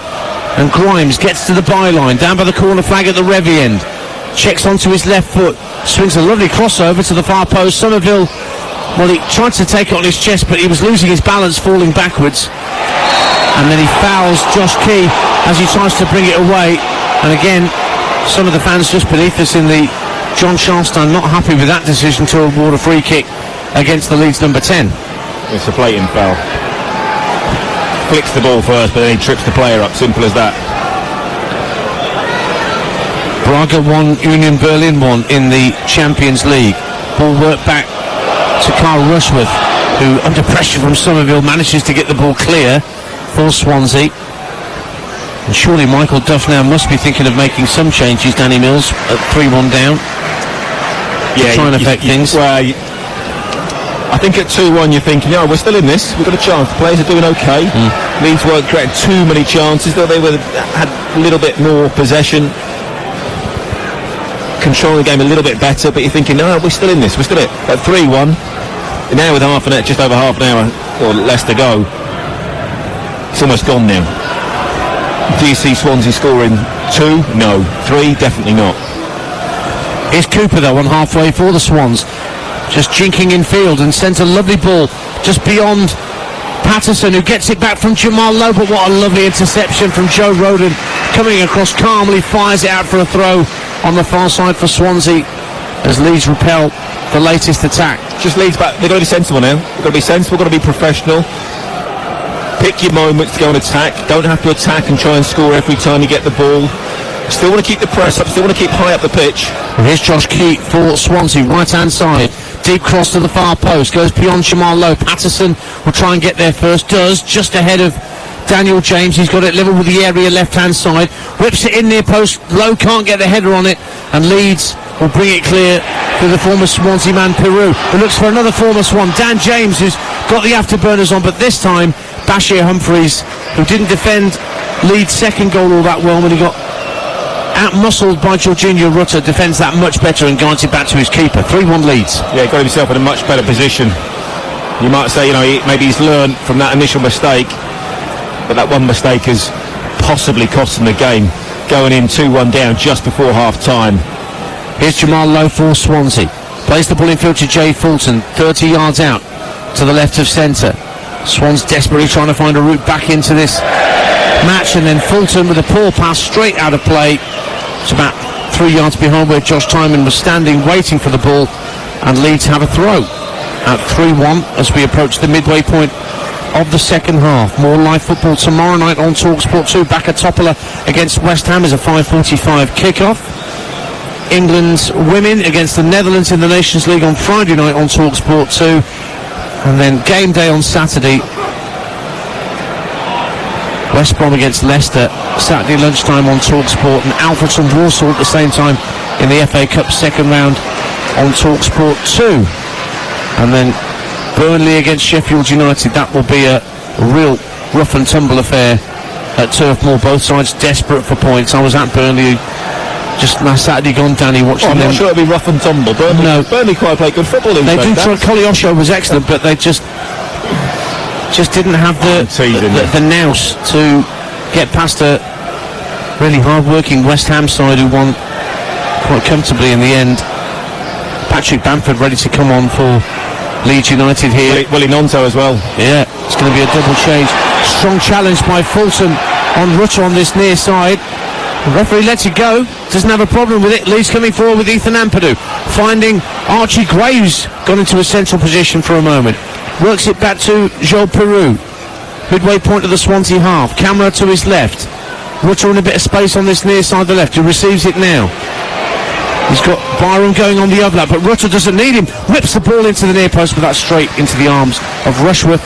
And Grimes gets to the byline, down by the corner flag at the Revy end. Checks onto his left foot, swings a lovely crossover to the far post. Somerville, well, he tried to take it on his chest, but he was losing his balance, falling backwards. And then he fouls Josh Key as he tries to bring it away. And again, some of the fans just beneath us in the John Charleston not happy with that decision to award a free kick against the Leeds number 10. It's a blatant foul. Flicks the ball first, but then he trips the player up. Simple as that. Braga 1, Union Berlin 1 in the Champions League. Ball worked back to Carl Rushworth, who under pressure from Somerville manages to get the ball clear for Swansea. And surely Michael Duff now must be thinking of making some changes, Danny Mills, at 3-1 down. Yeah, to try and affect things. Well, I think at 2-1 you're thinking, oh, we're still in this, we've got a chance, the players are doing okay. Leeds weren't creating too many chances, though they had a little bit more possession, controlling the game a little bit better, but you're thinking, no, we're still in this, we're still in it. At 3-1, now with just over half an hour or less to go, it's almost gone now. Do you see Swansea scoring 2? No. 3? Definitely not. Here's Cooper though on halfway for the Swans, just jinking in field and sends a lovely ball just beyond Patterson, who gets it back from Jamal Lowe. But what a lovely interception from Joe Rodon, coming across calmly, fires it out for a throw on the far side for Swansea as Leeds repel the latest attack. Just Leeds back. They've got to be sensible now. They've got to be sensible, got to be professional. Pick your moments to go and attack. Don't have to attack and try and score every time you get the ball. Still want to keep the press up, still want to keep high up the pitch. And here's Josh Key for Swansea, right hand side, deep cross to the far post, goes beyond Jamal Lowe. Patterson will try and get there first, does, just ahead of Daniel James. He's got it level with the area left hand side, whips it in near post. Lowe can't get the header on it, and Leeds will bring it clear to the former Swansea man Peru, who looks for another former Swan, Dan James, who's got the afterburners on, but this time Bashir Humphreys who didn't defend Leeds' second goal all that well when he got out-muscled by Jorginho Rutter, defends that much better and guides it back to his keeper. 3-1 Leeds. Yeah, got himself in a much better position. You might say, maybe he's learned from that initial mistake, but that one mistake has possibly cost him the game, going in 2-1 down just before half-time. Here's Jamal Lowe for Swansea. Plays the ball in field to Jay Fulton, 30 yards out to the left of centre. Swans desperately trying to find a route back into this match, and then Fulton with a poor pass straight out of play. It's about 3 yards behind where Josh Tymon was standing waiting for the ball, and Leeds have a throw at 3-1 as we approach the midway point of the second half. More live football tomorrow night on TalkSport 2. Back at Topola against West Ham is a 5:45 kickoff. England's women against the Netherlands in the Nations League on Friday night on TalkSport 2, and then game day on Saturday. West Brom against Leicester Saturday lunchtime on TalkSport, and Alfreton Walsall at the same time in the FA Cup second round on TalkSport 2. And then Burnley against Sheffield United. That will be a real rough and tumble affair at Turf Moor. Both sides desperate for points. I was at Burnley just last Saturday gone, Danny, watching them. I'm not sure it'll be rough and tumble. Burnley quite play good football. They do try. Koleosho was excellent, but they just didn't have the nous to get past a really hard-working West Ham side who won quite comfortably in the end. Patrick Bamford ready to come on for Leeds United here. Willie Nonto as well. Yeah, it's going to be a double change. Strong challenge by Fulton on Rutter on this near side. The referee lets it go. Doesn't have a problem with it. Leeds coming forward with Ethan Ampadu. Finding Archie Graves gone into a central position for a moment. Works it back to Joel Peru. Midway point of the Swansea half. Camera to his left. Rutter in a bit of space on this near side of the left. He receives it now. He's got Byron going on the overlap, but Rutter doesn't need him. Whips the ball into the near post, but that's straight into the arms of Rushworth.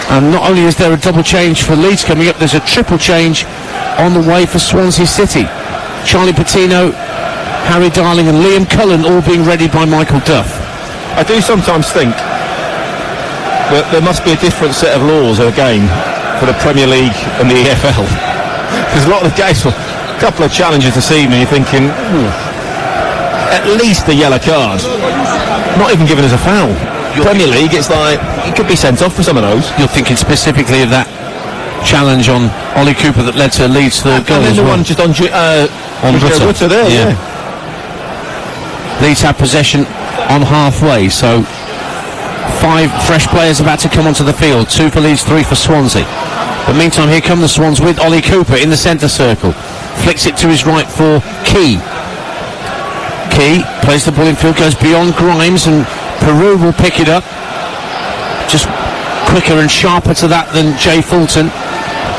And not only is there a double change for Leeds coming up, there's a triple change on the way for Swansea City. Charlie Patino, Harry Darling and Liam Cullen all being readied by Michael Duff. I do sometimes think that there must be a different set of laws of a game for the Premier League and the EFL. Because a lot of the games, a couple of challenges this evening, you're thinking, at least a yellow card. Not even given as a foul. Premier League, it's like, he could be sent off for some of those. You're thinking specifically of that challenge on Ollie Cooper that led to Leeds' third goal as the well. one just on Rutter there, yeah. Leeds have possession on halfway, so 5 fresh players about to come onto the field. 2 for Leeds, 3 for Swansea. But meantime, here come the Swans with Ollie Cooper in the centre circle. Flicks it to his right for Key. Key plays the ball in field, goes beyond Grimes, and Peru will pick it up. Just quicker and sharper to that than Jay Fulton.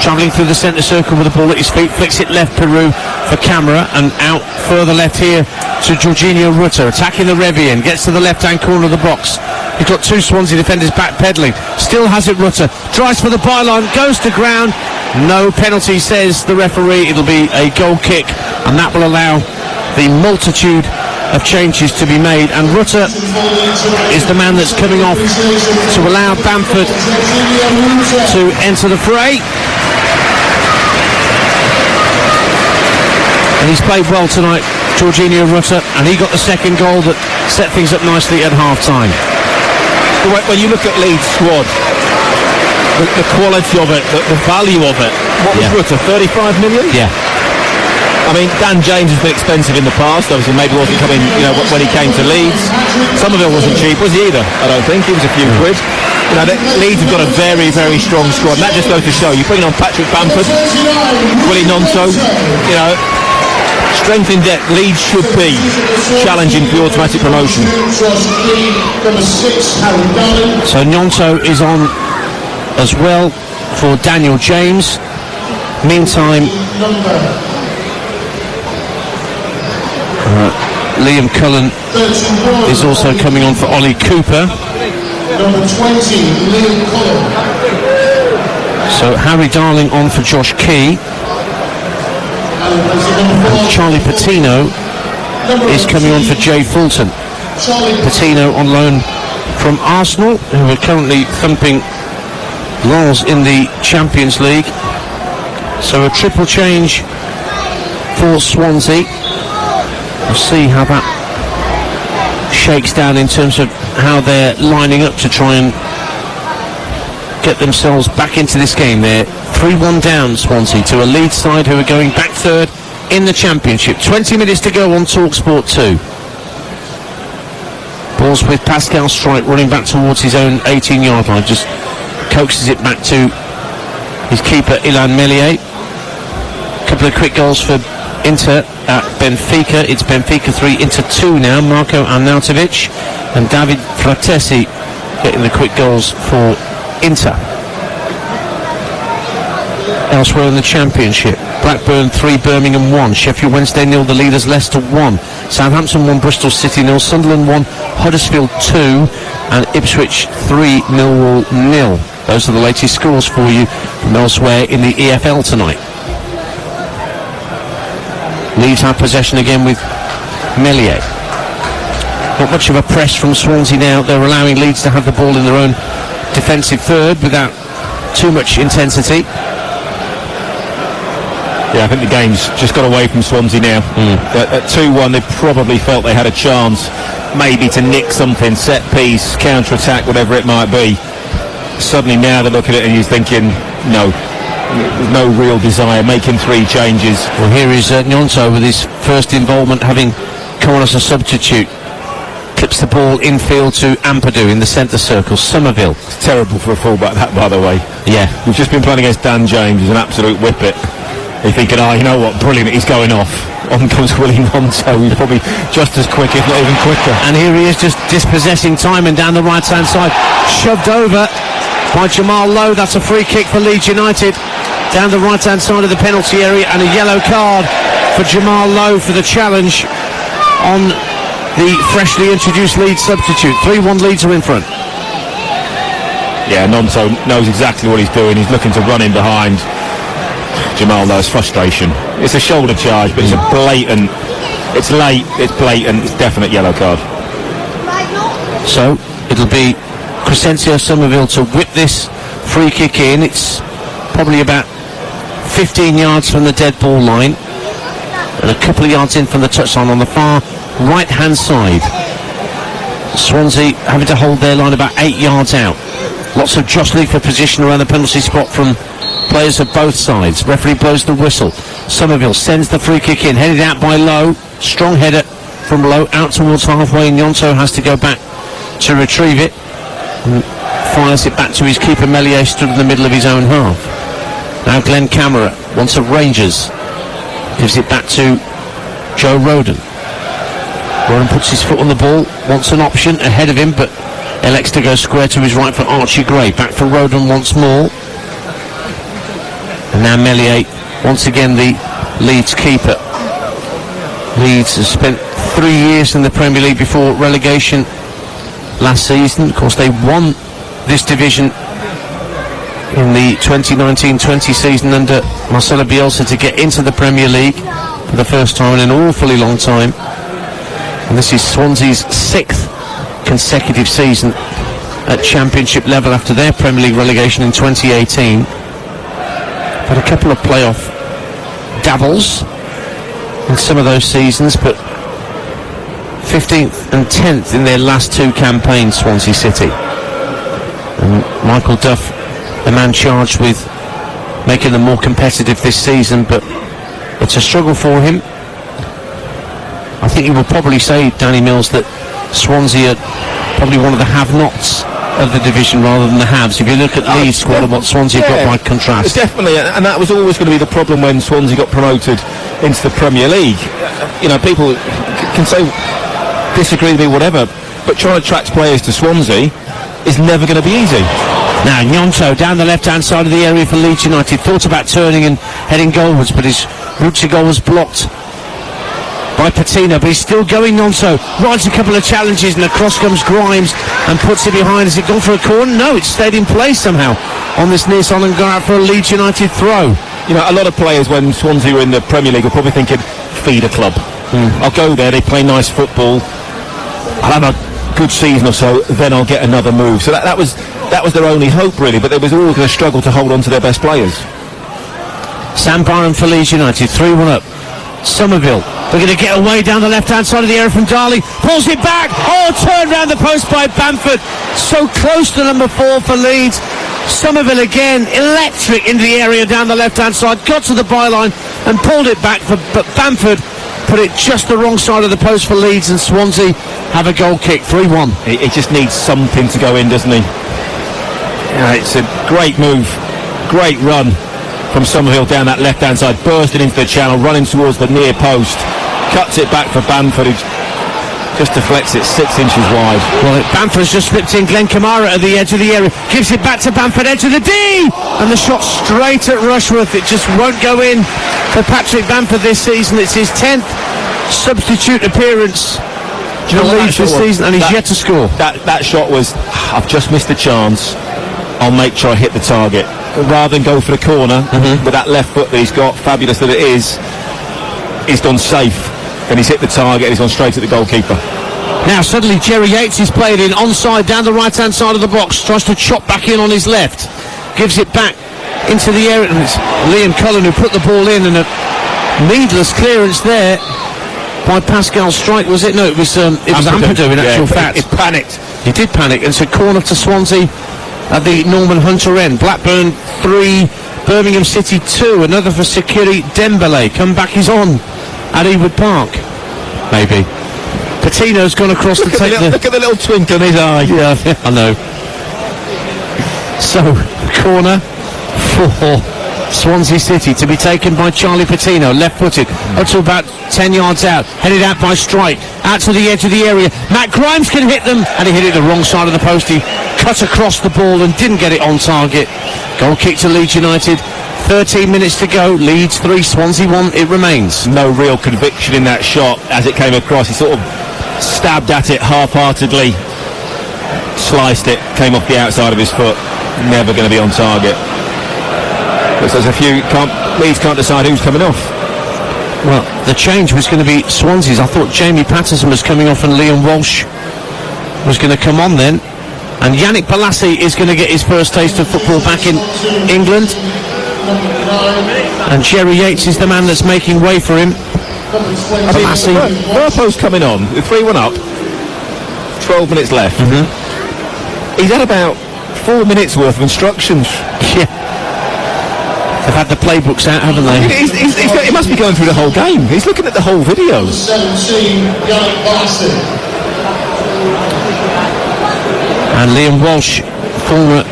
Travelling through the centre circle with the ball at his feet, flicks it left Peru for Camera, and out further left here to Jorginho Rutter, attacking the Revian, gets to the left-hand corner of the box. He's got 2 Swansea defenders backpedaling, still has it Rutter, drives for the byline, goes to ground, no penalty says the referee. It'll be a goal kick, and that will allow the multitude of changes to be made, and Rutter is the man that's coming off to allow Bamford to enter the fray. And he's played well tonight, Jorginho Rutter, and he got the second goal that set things up nicely at half-time. When you look at Leeds' squad, the quality of it, the value of it, what was Rutter, 35 million? Yeah. I mean, Dan James has been expensive in the past. Obviously, maybe wasn't coming, when he came to Leeds. Some of it wasn't cheap, was he either? I don't think. He was a few quid. Leeds have got a very, very strong squad. And that just goes to show. You bring on Patrick Bamford, Willie Nonto, strength in depth. Leeds should be challenging for the automatic promotion. So Nonto is on as well for Daniel James. Meantime, Liam Cullen is also coming on for Ollie Cooper. Number 20, Liam Cullen. So Harry Darling on for Josh Key. And Charlie Patino is coming on for Jay Fulton. Patino on loan from Arsenal, who are currently thumping Lens in the Champions League. So a triple change for Swansea. We'll see how that shakes down in terms of how they're lining up to try and get themselves back into this game. They're 3-1 down, Swansea, to a Leeds side who are going back third in the Championship. 20 minutes to go on TalkSport 2. Ball's with Pascal Strike running back towards his own 18-yard line. Just coaxes it back to his keeper, Ilan Meslier. A couple of quick goals for Inter at Benfica. It's Benfica 3, Inter 2 now. Marko Arnautovic and David Fratesi getting the quick goals for Inter. Elsewhere in the Championship, Blackburn 3, Birmingham 1, Sheffield Wednesday 0, the leaders Leicester 1, Southampton 1, Bristol City 0, Sunderland 1, Huddersfield 2, and Ipswich 3, Millwall 0. Those are the latest scores for you from elsewhere in the EFL tonight. Leeds have possession again with Meslier. Not much of a press from Swansea now. They're allowing Leeds to have the ball in their own defensive third without too much intensity. Yeah, I think the game's just got away from Swansea now. At 2-1, they probably felt they had a chance maybe to nick something, set piece, counter-attack, whatever it might be. Suddenly now they look at it and he's thinking, no, there's no real desire, making 3 changes. Well, here is Gnonto with his first involvement, having come on as a substitute. Clips the ball infield to Ampadu in the centre circle. Somerville. It's terrible for a fullback, that, by the way. Yeah. We've just been playing against Dan James, who's an absolute whippet. You're thinking, oh, you know what, brilliant, he's going off. On comes Willie Gnonto, he's probably just as quick, if not even quicker. And here he is just dispossessing time and down the right-hand side. Shoved over by Jamal Lowe. That's a free kick for Leeds United. Down the right-hand side of the penalty area, and a yellow card for Jamal Lowe for the challenge on the freshly introduced Leeds substitute. 3-1 Leeds are in front. Yeah, Gnonto knows exactly what he's doing. He's looking to run in behind Jamal Lowe's frustration. It's a shoulder charge, but it's a blatant, it's late, it's blatant, it's definite yellow card. So it'll be Crescencio Somerville to whip this free kick in. It's probably about 15 yards from the dead ball line and a couple of yards in from the touchline on the far right hand side. Swansea having to hold their line about 8 yards out. Lots of jostling for position around the penalty spot from players of both sides. Referee blows the whistle. Somerville sends the free kick in, headed out by Lowe. Strong header from Lowe out towards halfway, and Gnonto has to go back to retrieve it and fires it back to his keeper. Meslier stood in the middle of his own half. Now Glenn Camera wants a Rangers, gives it back to Joe Roden. Roden puts his foot on the ball, wants an option ahead of him, but elects to go square to his right for Archie Gray. Back for Roden once more. And now Meslier, once again the Leeds keeper. Leeds has spent 3 years in the Premier League before relegation last season. Of course, they won this division in the 2019-20 season under Marcelo Bielsa to get into the Premier League for the first time in an awfully long time. And this is Swansea's 6th consecutive season at Championship level after their Premier League relegation in 2018. Had a couple of playoff dabbles in some of those seasons, but 15th and 10th in their last 2 campaigns, Swansea City. And Michael Duff, the man charged with making them more competitive this season, but it's a struggle for him. I think you will probably say, Danny Mills, that Swansea are probably one of the have-nots of the division rather than the haves. If you look at Leeds' squad and what Swansea got by contrast. Definitely, and that was always going to be the problem when Swansea got promoted into the Premier League. You know, people can say, disagree with me, whatever, but trying to attract players to Swansea is never going to be easy. Now Gnonto down the left-hand side of the area for Leeds United. Thought about turning and heading goalwards, but his route to goal was blocked by Patino, but he's still going. Gnonto rides a couple of challenges and across comes Grimes and puts it behind. Has it gone for a corner? No, it's stayed in place somehow on this near side and gone out for a Leeds United throw. You know, a lot of players when Swansea were in the Premier League were probably thinking, feeder club. I'll go there, they play nice football, I'll have a good season or so, then I'll get another move. So that was that was their only hope, really, but they was always going to struggle to hold on to their best players. Sam Byron for Leeds United, 3-1 up. Somerville, they're going to get away down the left-hand side of the area from Darley, pulls it back, turned round the post by Bamford, so close to number 4 for Leeds. Somerville again, electric into the area down the left-hand side, got to the byline and pulled it back, but Bamford put it just the wrong side of the post for Leeds, and Swansea have a goal kick, 3-1. He just needs something to go in, doesn't he? Yeah, it's a great move, great run from Somerville down that left-hand side, bursting into the channel, running towards the near post, cuts it back for Bamford, who just deflects it 6 inches wide. Well, Bamford's just slipped in. Glenn Kamara at the edge of the area, gives it back to Bamford, edge of the D, and the shot straight at Rushworth. It just won't go in for Patrick Bamford this season. It's his 10th substitute appearance for Leeds this season, and he's yet to score. That shot was, I've just missed a chance, I'll make sure I hit the target. Rather than go for the corner with that left foot that he's got, fabulous that it is, he's done safe, and he's hit the target and he's gone straight at the goalkeeper. Now suddenly Jerry Yates is played in onside down the right hand side of the box, tries to chop back in on his left, gives it back into the area, and it's Liam Cullen who put the ball in, and a needless clearance there by Pascal Strike, was it? No, it was Ampadu in actual fact. He panicked. He did panic, and so corner to Swansea at the Norman Hunter end. Blackburn 3, Birmingham City 2, another for Sekiri Dembele. Comeback is on at Ewood Park. Maybe. Patino's gone across to take Look at the little twinkle in his eye. Yeah, I know. So, corner for Swansea City to be taken by Charlie Patino, left-footed, up to about 10 yards out, headed out by Strike, out to the edge of the area. Matt Grimes can hit them, and he hit it the wrong side of the post. He cut across the ball and didn't get it on target. Goal kick to Leeds United. 13 minutes to go. Leeds 3, Swansea 1. It remains. No real conviction in that shot as it came across. He sort of stabbed at it half-heartedly, sliced it, came off the outside of his foot. Never going to be on target. But there's a few. Leeds can't decide who's coming off. Well, the change was going to be Swansea's. I thought Jamie Patterson was coming off and Liam Walsh was going to come on then. And Yannick Balassi is going to get his first taste of football back in England. And Jerry Yates is the man that's making way for him. Balassi. Firpo's coming on, 3-1 up, 12 minutes left. He's had about 4 minutes worth of instructions. Yeah. They've had the playbooks out, haven't they? He must be going through the whole game. He's looking at the whole video. 17, Yannick Balassi. And Liam Walsh, former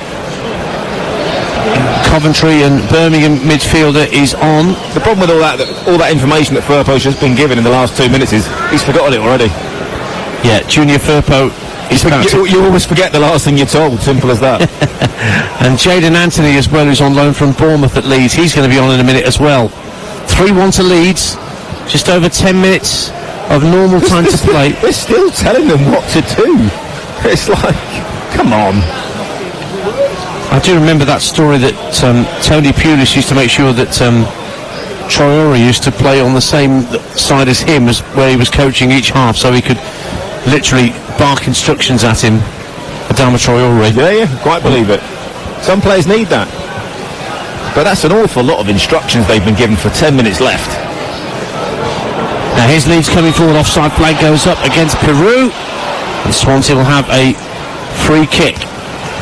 Coventry and Birmingham midfielder, is on. The problem with all that information that Firpo's just been given in the last 2 minutes is he's forgotten it already. Yeah, Junior Firpo is back. You always forget the last thing you're told, simple as that. And Jayden Anthony as well, who's on loan from Bournemouth at Leeds. He's going to be on in a minute as well. 3-1 to Leeds. Just over 10 minutes of normal time to play. They're still telling them what to do. It's like, come on. I do remember that story that Tony Pulis used to make sure that Traore used to play on the same side as him, as where he was coaching each half, so he could literally bark instructions at him. Adama Traore. Yeah, quite believe it. Some players need that. But that's an awful lot of instructions they've been given for 10 minutes left. Now here's Leeds coming forward, offside flag goes up against Peru, and Swansea will have a free kick.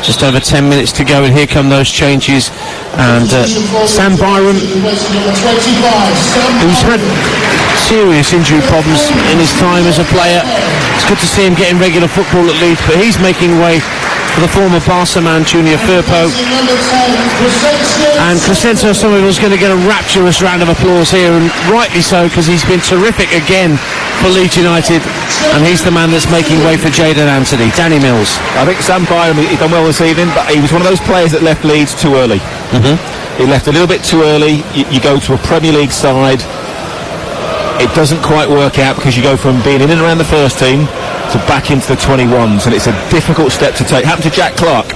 Just over 10 minutes to go, and here come those changes. And Sam Byron, who's had serious injury problems in his time as a player. It's good to see him getting regular football at Leeds, but he's making way for the former Barca man, Junior Firpo. And Crescenzo Somerville's going to get a rapturous round of applause here, and rightly so, because he's been terrific again for Leeds United, and he's the man that's making way for Jayden Anthony. Danny Mills. I think Sam Byron, he done well this evening, but he was one of those players that left Leeds too early. He left a little bit too early. You go to a Premier League side, it doesn't quite work out, because you go from being in and around the first team to back into the 21s, and it's a difficult step to take. Happened to Jack Clark,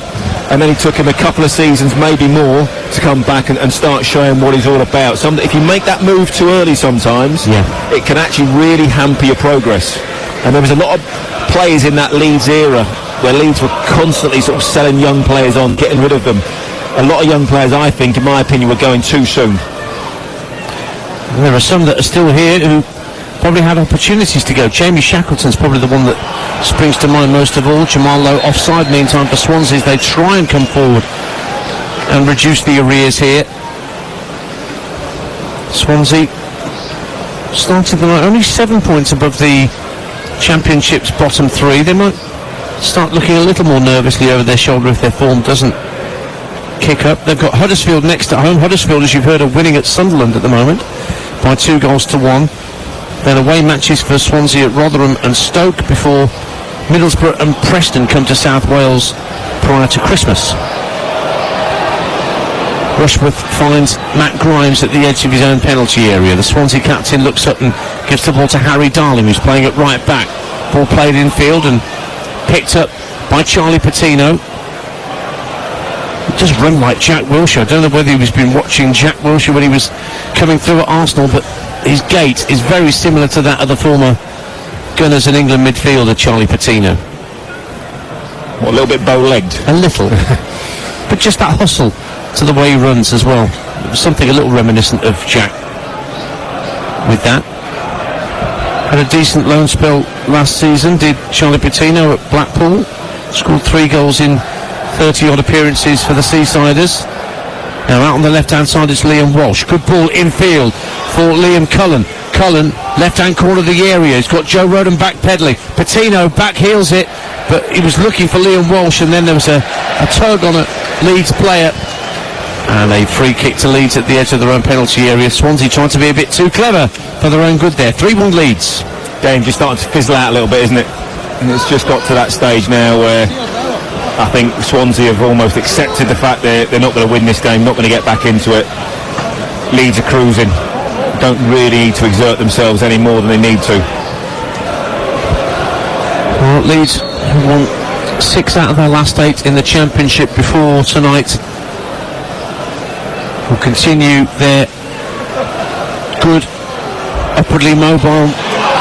and then it took him a couple of seasons, maybe more, to come back and start showing what he's all about. If you make that move too early sometimes, it can actually really hamper your progress. And there was a lot of players in that Leeds era where Leeds were constantly sort of selling young players on, getting rid of them. A lot of young players, I think, in my opinion, were going too soon. There are some that are still here who probably had opportunities to go. Jamie Shackleton's probably the one that springs to mind most of all. Jamal Lowe offside meantime for Swansea as they try and come forward and reduce the arrears here. Swansea started the night only 7 points above the Championship's bottom three. They might start looking a little more nervously over their shoulder if their form doesn't kick up. They've got Huddersfield next at home. Huddersfield, as you've heard, are winning at Sunderland at the moment by 2-1. Then away matches for Swansea at Rotherham and Stoke before Middlesbrough and Preston come to South Wales prior to Christmas. Rushworth finds Matt Grimes at the edge of his own penalty area. The Swansea captain looks up and gives the ball to Harry Darling, who's playing at right back. Ball played infield and picked up by Charlie Patino. He does run like Jack Wilshere. I don't know whether he's been watching Jack Wilshere when he was coming through at Arsenal, but his gait is very similar to that of the former Gunners and England midfielder Charlie Patino. What, a little bit bow-legged? A little. But just that hustle to the way he runs as well. Something a little reminiscent of Jack with that. Had a decent loan spell last season, did Charlie Patino at Blackpool. Scored 3 goals in 30-odd appearances for the Seasiders. Now out on the left-hand side it's Liam Walsh. Good ball infield for Liam Cullen. Cullen, left-hand corner of the area. He's got Joe Rodon backpedaling. Patino back heels it, but he was looking for Liam Walsh, and then there was a tug on a Leeds player. And a free kick to Leeds at the edge of their own penalty area. Swansea trying to be a bit too clever for their own good there. 3-1 Leeds. Game just starting to fizzle out a little bit, isn't it? And it's just got to that stage now where I think Swansea have almost accepted the fact they're not going to win this game, not going to get back into it. Leeds are cruising. Don't really need to exert themselves any more than they need to. Well, Leeds have won 6 out of their last 8 in the Championship before tonight. Will continue their good, upwardly mobile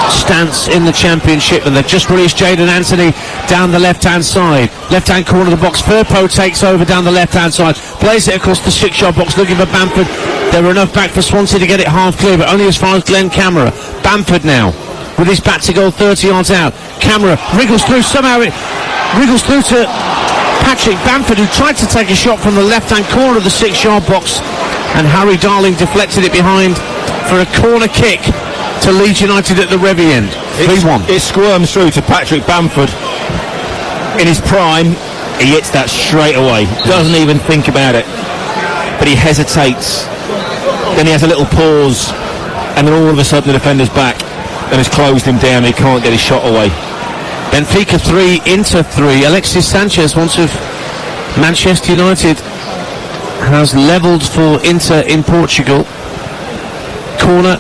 stance in the Championship, and they've just released Jadon Anthony down the left-hand side. Left-hand corner of the box. Firpo takes over down the left-hand side, plays it across the 6-yard box looking for Bamford. There are enough back for Swansea to get it half clear, but only as far as Glenn Camera. Bamford now with his back to goal 30 yards out. Camera wriggles through, somehow it wriggles through to Patrick Bamford, who tried to take a shot from the left-hand corner of the 6-yard box, and Harry Darling deflected it behind for a corner kick to Leeds United at the Revy end. 3-1. It squirms through to Patrick Bamford. In his prime, he hits that straight away. Doesn't even think about it. But he hesitates. Then he has a little pause. And then all of a sudden the defender's back and has closed him down. He can't get his shot away. Benfica 3, Inter 3. Alexis Sanchez, once of Manchester United, has levelled for Inter in Portugal. Corner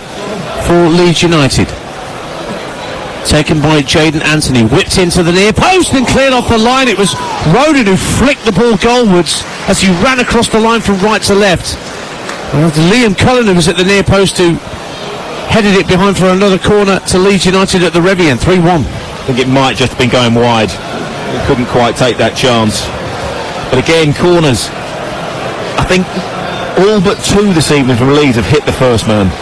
for Leeds United. Taken by Jadon Anthony. Whipped into the near post and cleared off the line. It was Rodon who flicked the ball goalwards as he ran across the line from right to left. Well, Liam Cullen, who was at the near post, who headed it behind for another corner to Leeds United at the Revy end. 3-1. I think it might just have been going wide. He couldn't quite take that chance. But again, corners. I think all but 2 this evening from Leeds have hit the first man.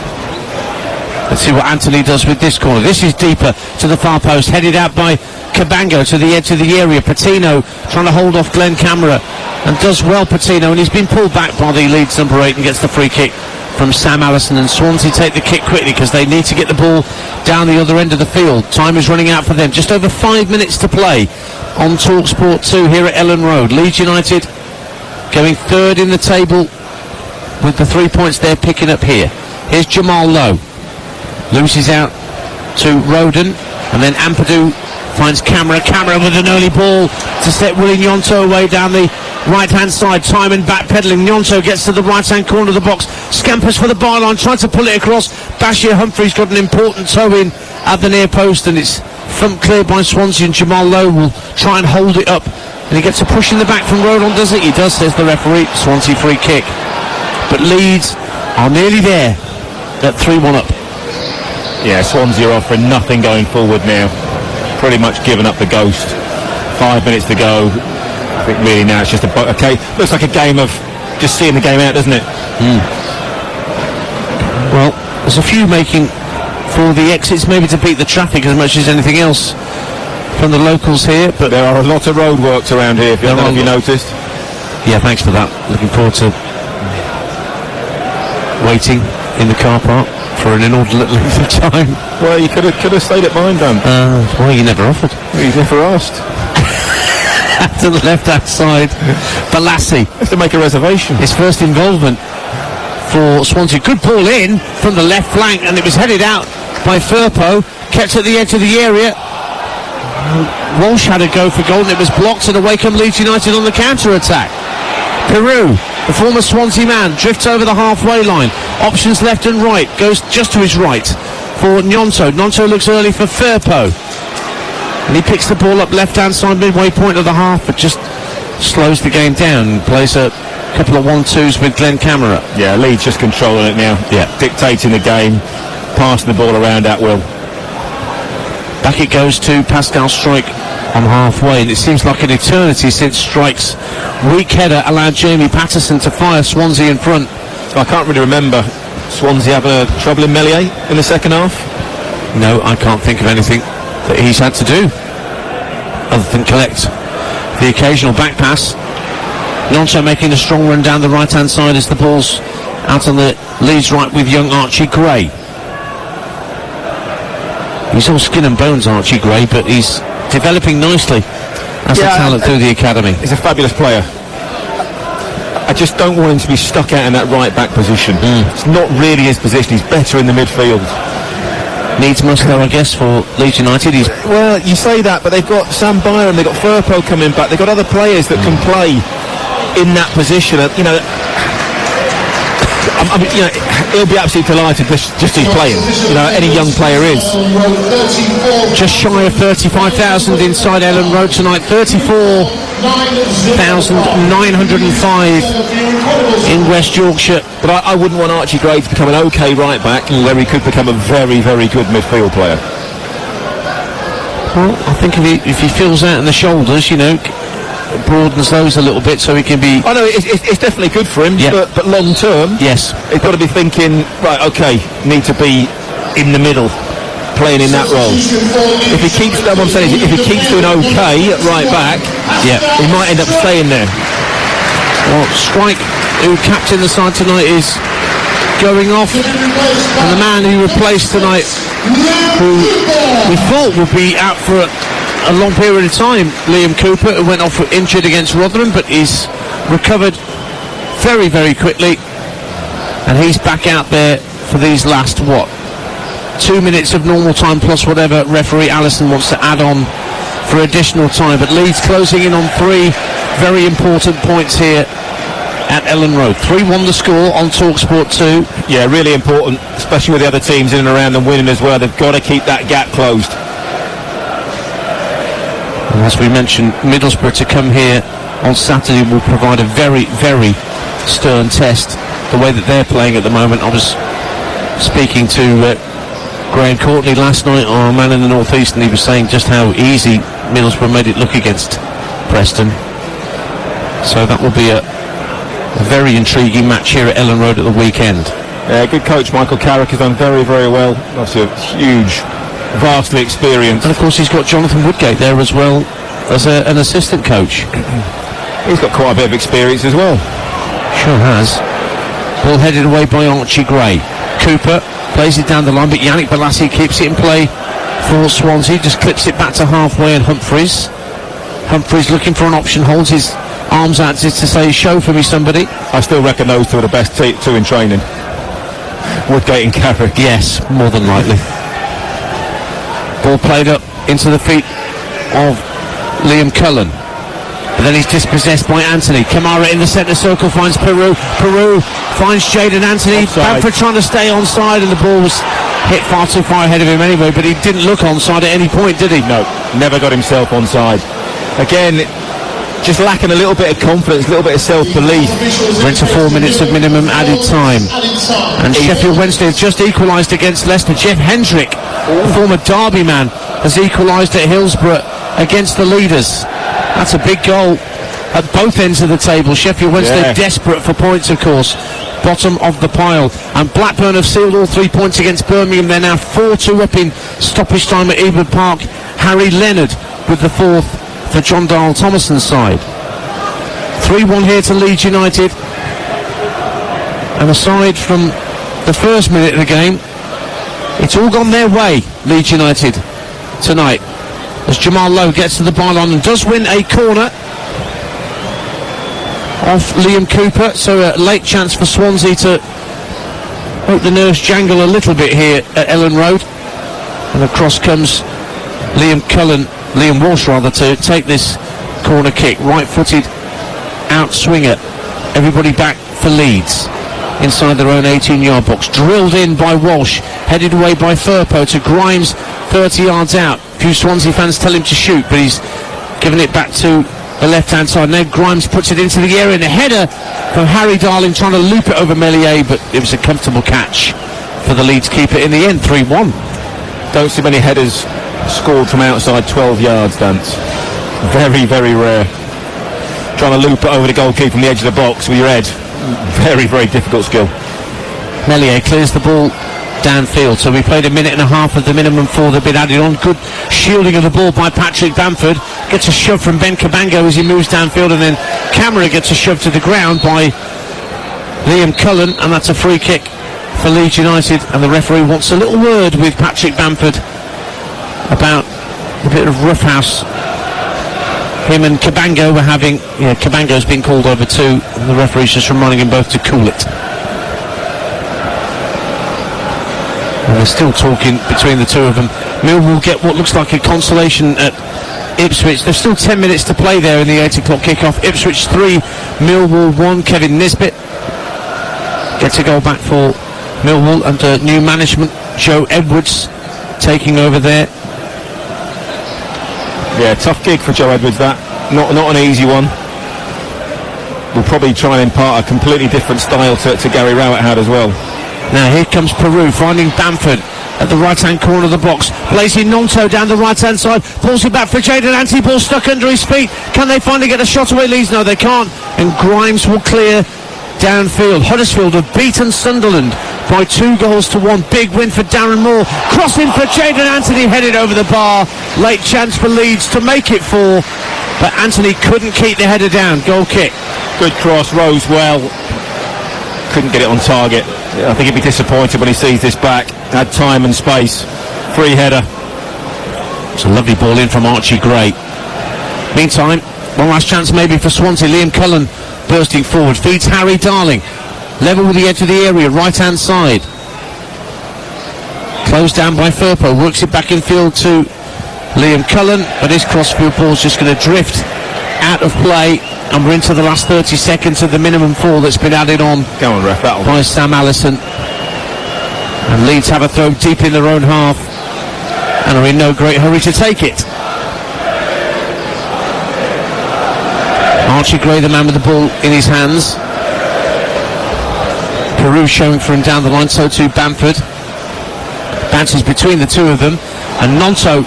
Let's see what Anthony does with this corner. This is deeper to the far post, headed out by Cabango to the edge of the area. Patino trying to hold off Glenn Camera, and does well, Patino, and he's been pulled back by the Leeds number 8 and gets the free kick from Sam Allison. And Swansea take the kick quickly because they need to get the ball down the other end of the field. Time is running out for them. Just over 5 minutes to play on TalkSport 2 here at Ellen Road. Leeds United going 3rd in the table with the 3 points they're picking up here. Here's Jamal Lowe. Loses out to Rodon, and then Ampadu finds Camera with an early ball to set Willie Gnonto away down the right-hand side. Time and backpedaling. Gnonto gets to the right-hand corner of the box, scampers for the byline, trying to pull it across. Bashir Humphrey's got an important toe in at the near post, and it's thumped clear by Swansea, and Jamal Lowe will try and hold it up, and he gets a push in the back from Rodon, does it? He does, says the referee. Swansea free kick. But Leeds are nearly there at 3-1 up. Yeah, Swansea are offering nothing going forward now. Pretty much given up the ghost. 5 minutes to go. I think really now it's just okay. Looks like a game of just seeing the game out, doesn't it? Well, there's a few making for the exits, maybe to beat the traffic as much as anything else from the locals here, but There are a lot of roadworks around here, if you, I don't know if you noticed. yeah, thanks for that. Looking forward to waiting in the car park for an inordinate length of time. Well, you could have stayed at mine, Dan. Well, you never offered. You never asked. To the left-hand side, Balassi, You have to make a reservation. his first involvement for Swansea. Good ball in from the left flank, and it was headed out by Firpo, kept at the edge of the area. Walsh had a go for goal, and it was blocked, and away come Leeds United on the counter-attack. Peru, the former Swansea man, drifts over the halfway line. Options left and right, goes just to his right for Gnonto. Gnonto looks early for Firpo, and he picks the ball up left-hand side, midway point of the half, but just slows the game down and plays a couple of 1-2s with Glenn Camera. Yeah, Leeds just controlling it now. Yeah. Dictating the game, passing the ball around at will. Back it goes to Pascal Strike on halfway, and it seems like an eternity since Strike's weak header allowed Jamie Patterson to fire Swansea in front. I can't really remember Swansea having a trouble in Melier in the second half. No, I can't think of anything that he's had to do other than collect the occasional back pass. Gnonto making a strong run down the right-hand side as the ball's out on the Leeds right with young Archie Gray. He's all skin and bones, Archie Gray, but he's developing nicely as a talent through the academy. He's a fabulous player. I just don't want him to be stuck out in that right-back position. It's not really his position. He's better in the midfield. Needs must though, I guess, for Leeds United. Well, you say that, but they've got Sam Byram, they've got Firpo coming back, they've got other players that can play in that position. You know, he'll be absolutely delighted just he's playing. You know, any young player is. Just shy of 35,000 inside Ellen Road tonight. 34,905 in West Yorkshire. But I wouldn't want Archie Gray to become an okay right back where he could become a very, very good midfield player. Well, I think if he fills out in the shoulders, you know, broadens those a little bit so he can be... I know it's definitely good for him, Yeah. but long term, Yes. he's got to be thinking, right, okay, need to be in the middle, playing in that role. If he keeps, what I'm saying is, if he keeps doing okay at right back, Yeah. he might end up staying there. Well, Strike, who captained the side tonight, is going off. And the man who replaced tonight, who we thought would be out for a long period of time, Liam Cooper, who went off injured against Rotherham, but he's recovered very, very quickly. And he's back out there for these last, 2 minutes of normal time plus whatever referee Allison wants to add on for additional time. But Leeds closing in on 3 very important points here at Ellen Road. 3-1 the score on TalkSport 2. Yeah, really important, especially with the other teams in and around them winning as well. They've got to keep that gap closed. And as we mentioned, Middlesbrough to come here on Saturday will provide a very, very stern test. The way that they're playing at the moment. I was speaking to Graham Courtney last night, our man in the North East, and he was saying just how easy Middlesbrough made it look against Preston. So that will be a very intriguing match here at Ellen Road at the weekend. Yeah, good coach Michael Carrick has done very, very well. Obviously a huge, vastly experienced. And of course he's got Jonathan Woodgate there as well as an assistant coach. He's got quite a bit of experience as well. Sure has. Ball headed away by Archie Gray. Cooper plays it down the line, but Yannick Balassi keeps it in play for Swansea, just clips it back to halfway, and Humphreys looking for an option, holds his arms out as to say, show for me somebody. I still reckon those two are the best two in training. Woodgate and Carrick. Yes, more than likely. Ball played up into the feet of Liam Cullen. But then he's dispossessed by Anthony. Kamara in the centre circle finds Peru. Peru finds Jadon Anthony. Offside. Bamford trying to stay onside, and the ball was hit far too far ahead of him anyway, but he didn't look onside at any point, did he? No, never got himself onside. Again, just lacking a little bit of confidence, a little bit of self-belief. Went to 4 minutes of minimum added time. And Sheffield Wednesday have just equalised against Leicester. Jeff Hendrick, the former Derby man, has equalised at Hillsborough against the leaders. That's a big goal at both ends of the table. Sheffield Wednesday desperate for points, of course. Bottom of the pile. And Blackburn have sealed all 3 points against Birmingham. They're now 4-2 up in stoppage time at Ewood Park. Harry Leonard with the fourth for John Dahl Thomason's side. 3-1 here to Leeds United. And aside from the first minute of the game, it's all gone their way, Leeds United, tonight. As Jamal Lowe gets to the byline and does win a corner off Liam Cooper, so a late chance for Swansea to make the nerves jangle a little bit here at Ellen Road. And across comes Liam Walsh to take this corner kick. Right-footed out swinger. Everybody back for Leeds inside their own 18-yard box. Drilled in by Walsh, headed away by Firpo to Grimes 30 yards out. A few Swansea fans tell him to shoot, but he's given it back to the left-hand side. Now Grimes puts it into the area, and a header from Harry Darling trying to loop it over Meslier, but it was a comfortable catch for the Leeds keeper in the end. 3-1. Don't see many headers scored from outside 12 yards, Dance. Very, very rare. Trying to loop it over the goalkeeper from the edge of the box with your head. Very, very difficult skill. Meslier clears the ball downfield, so we played a minute and a half of the minimum four that had been added on. Good shielding of the ball by Patrick Bamford. Gets a shove from Ben Cabango as he moves downfield, and then Camera gets a shove to the ground by Liam Cullen, and that's a free kick for Leeds United. And the referee wants a little word with Patrick Bamford about a bit of roughhouse him and Cabango were having. Cabango's been called over too, and the referee's just reminding him both to cool it. And they're still talking between the two of them. Millwall get what looks like a consolation at Ipswich. There's still 10 minutes to play there in the 8 o'clock kickoff. Ipswich 3, Millwall 1. Kevin Nisbet gets a goal back for Millwall under new management. Joe Edwards taking over there. Yeah, tough gig for Joe Edwards, that. Not an easy one. We'll probably try and impart a completely different style to Gary Rowett had as well. Now here comes Peru finding Bamford at the right-hand corner of the box. Blazing Nonto down the right-hand side. Pulls it back for Jayden Anthony. Ball stuck under his feet. Can they finally get a shot away, Leeds? No, they can't. And Grimes will clear downfield. Huddersfield have beaten Sunderland by 2-1. Big win for Darren Moore. Crossing for Jayden Anthony, headed over the bar. Late chance for Leeds to make it 4, but Anthony couldn't keep the header down. Goal kick. Good cross, rose well. Couldn't get it on target. I think he'd be disappointed when he sees this back. Had time and space. Free header. It's a lovely ball in from Archie Gray. Meantime, one last chance maybe for Swansea. Liam Cullen bursting forward, feeds Harry Darling, level with the edge of the area, right hand side, closed down by Firpo, works it back in field to Liam Cullen, but his crossfield ball's just going to drift out of play, and we're into the last 30 seconds of the minimum 4 that's been added on. Go on, ref, that'll by Sam Allison, and Leeds have a throw deep in their own half and are in no great hurry to take it. Archie Gray, the man with the ball in his hands. Peru showing for him down the line, so too Bamford. Bounces between the two of them, and Nonto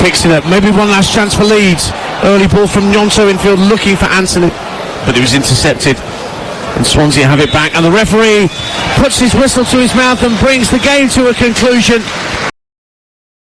picks it up. Maybe one last chance for Leeds. Early ball from Nonto infield, looking for Anthony, but it was intercepted, and Swansea have it back. And the referee puts his whistle to his mouth and brings the game to a conclusion.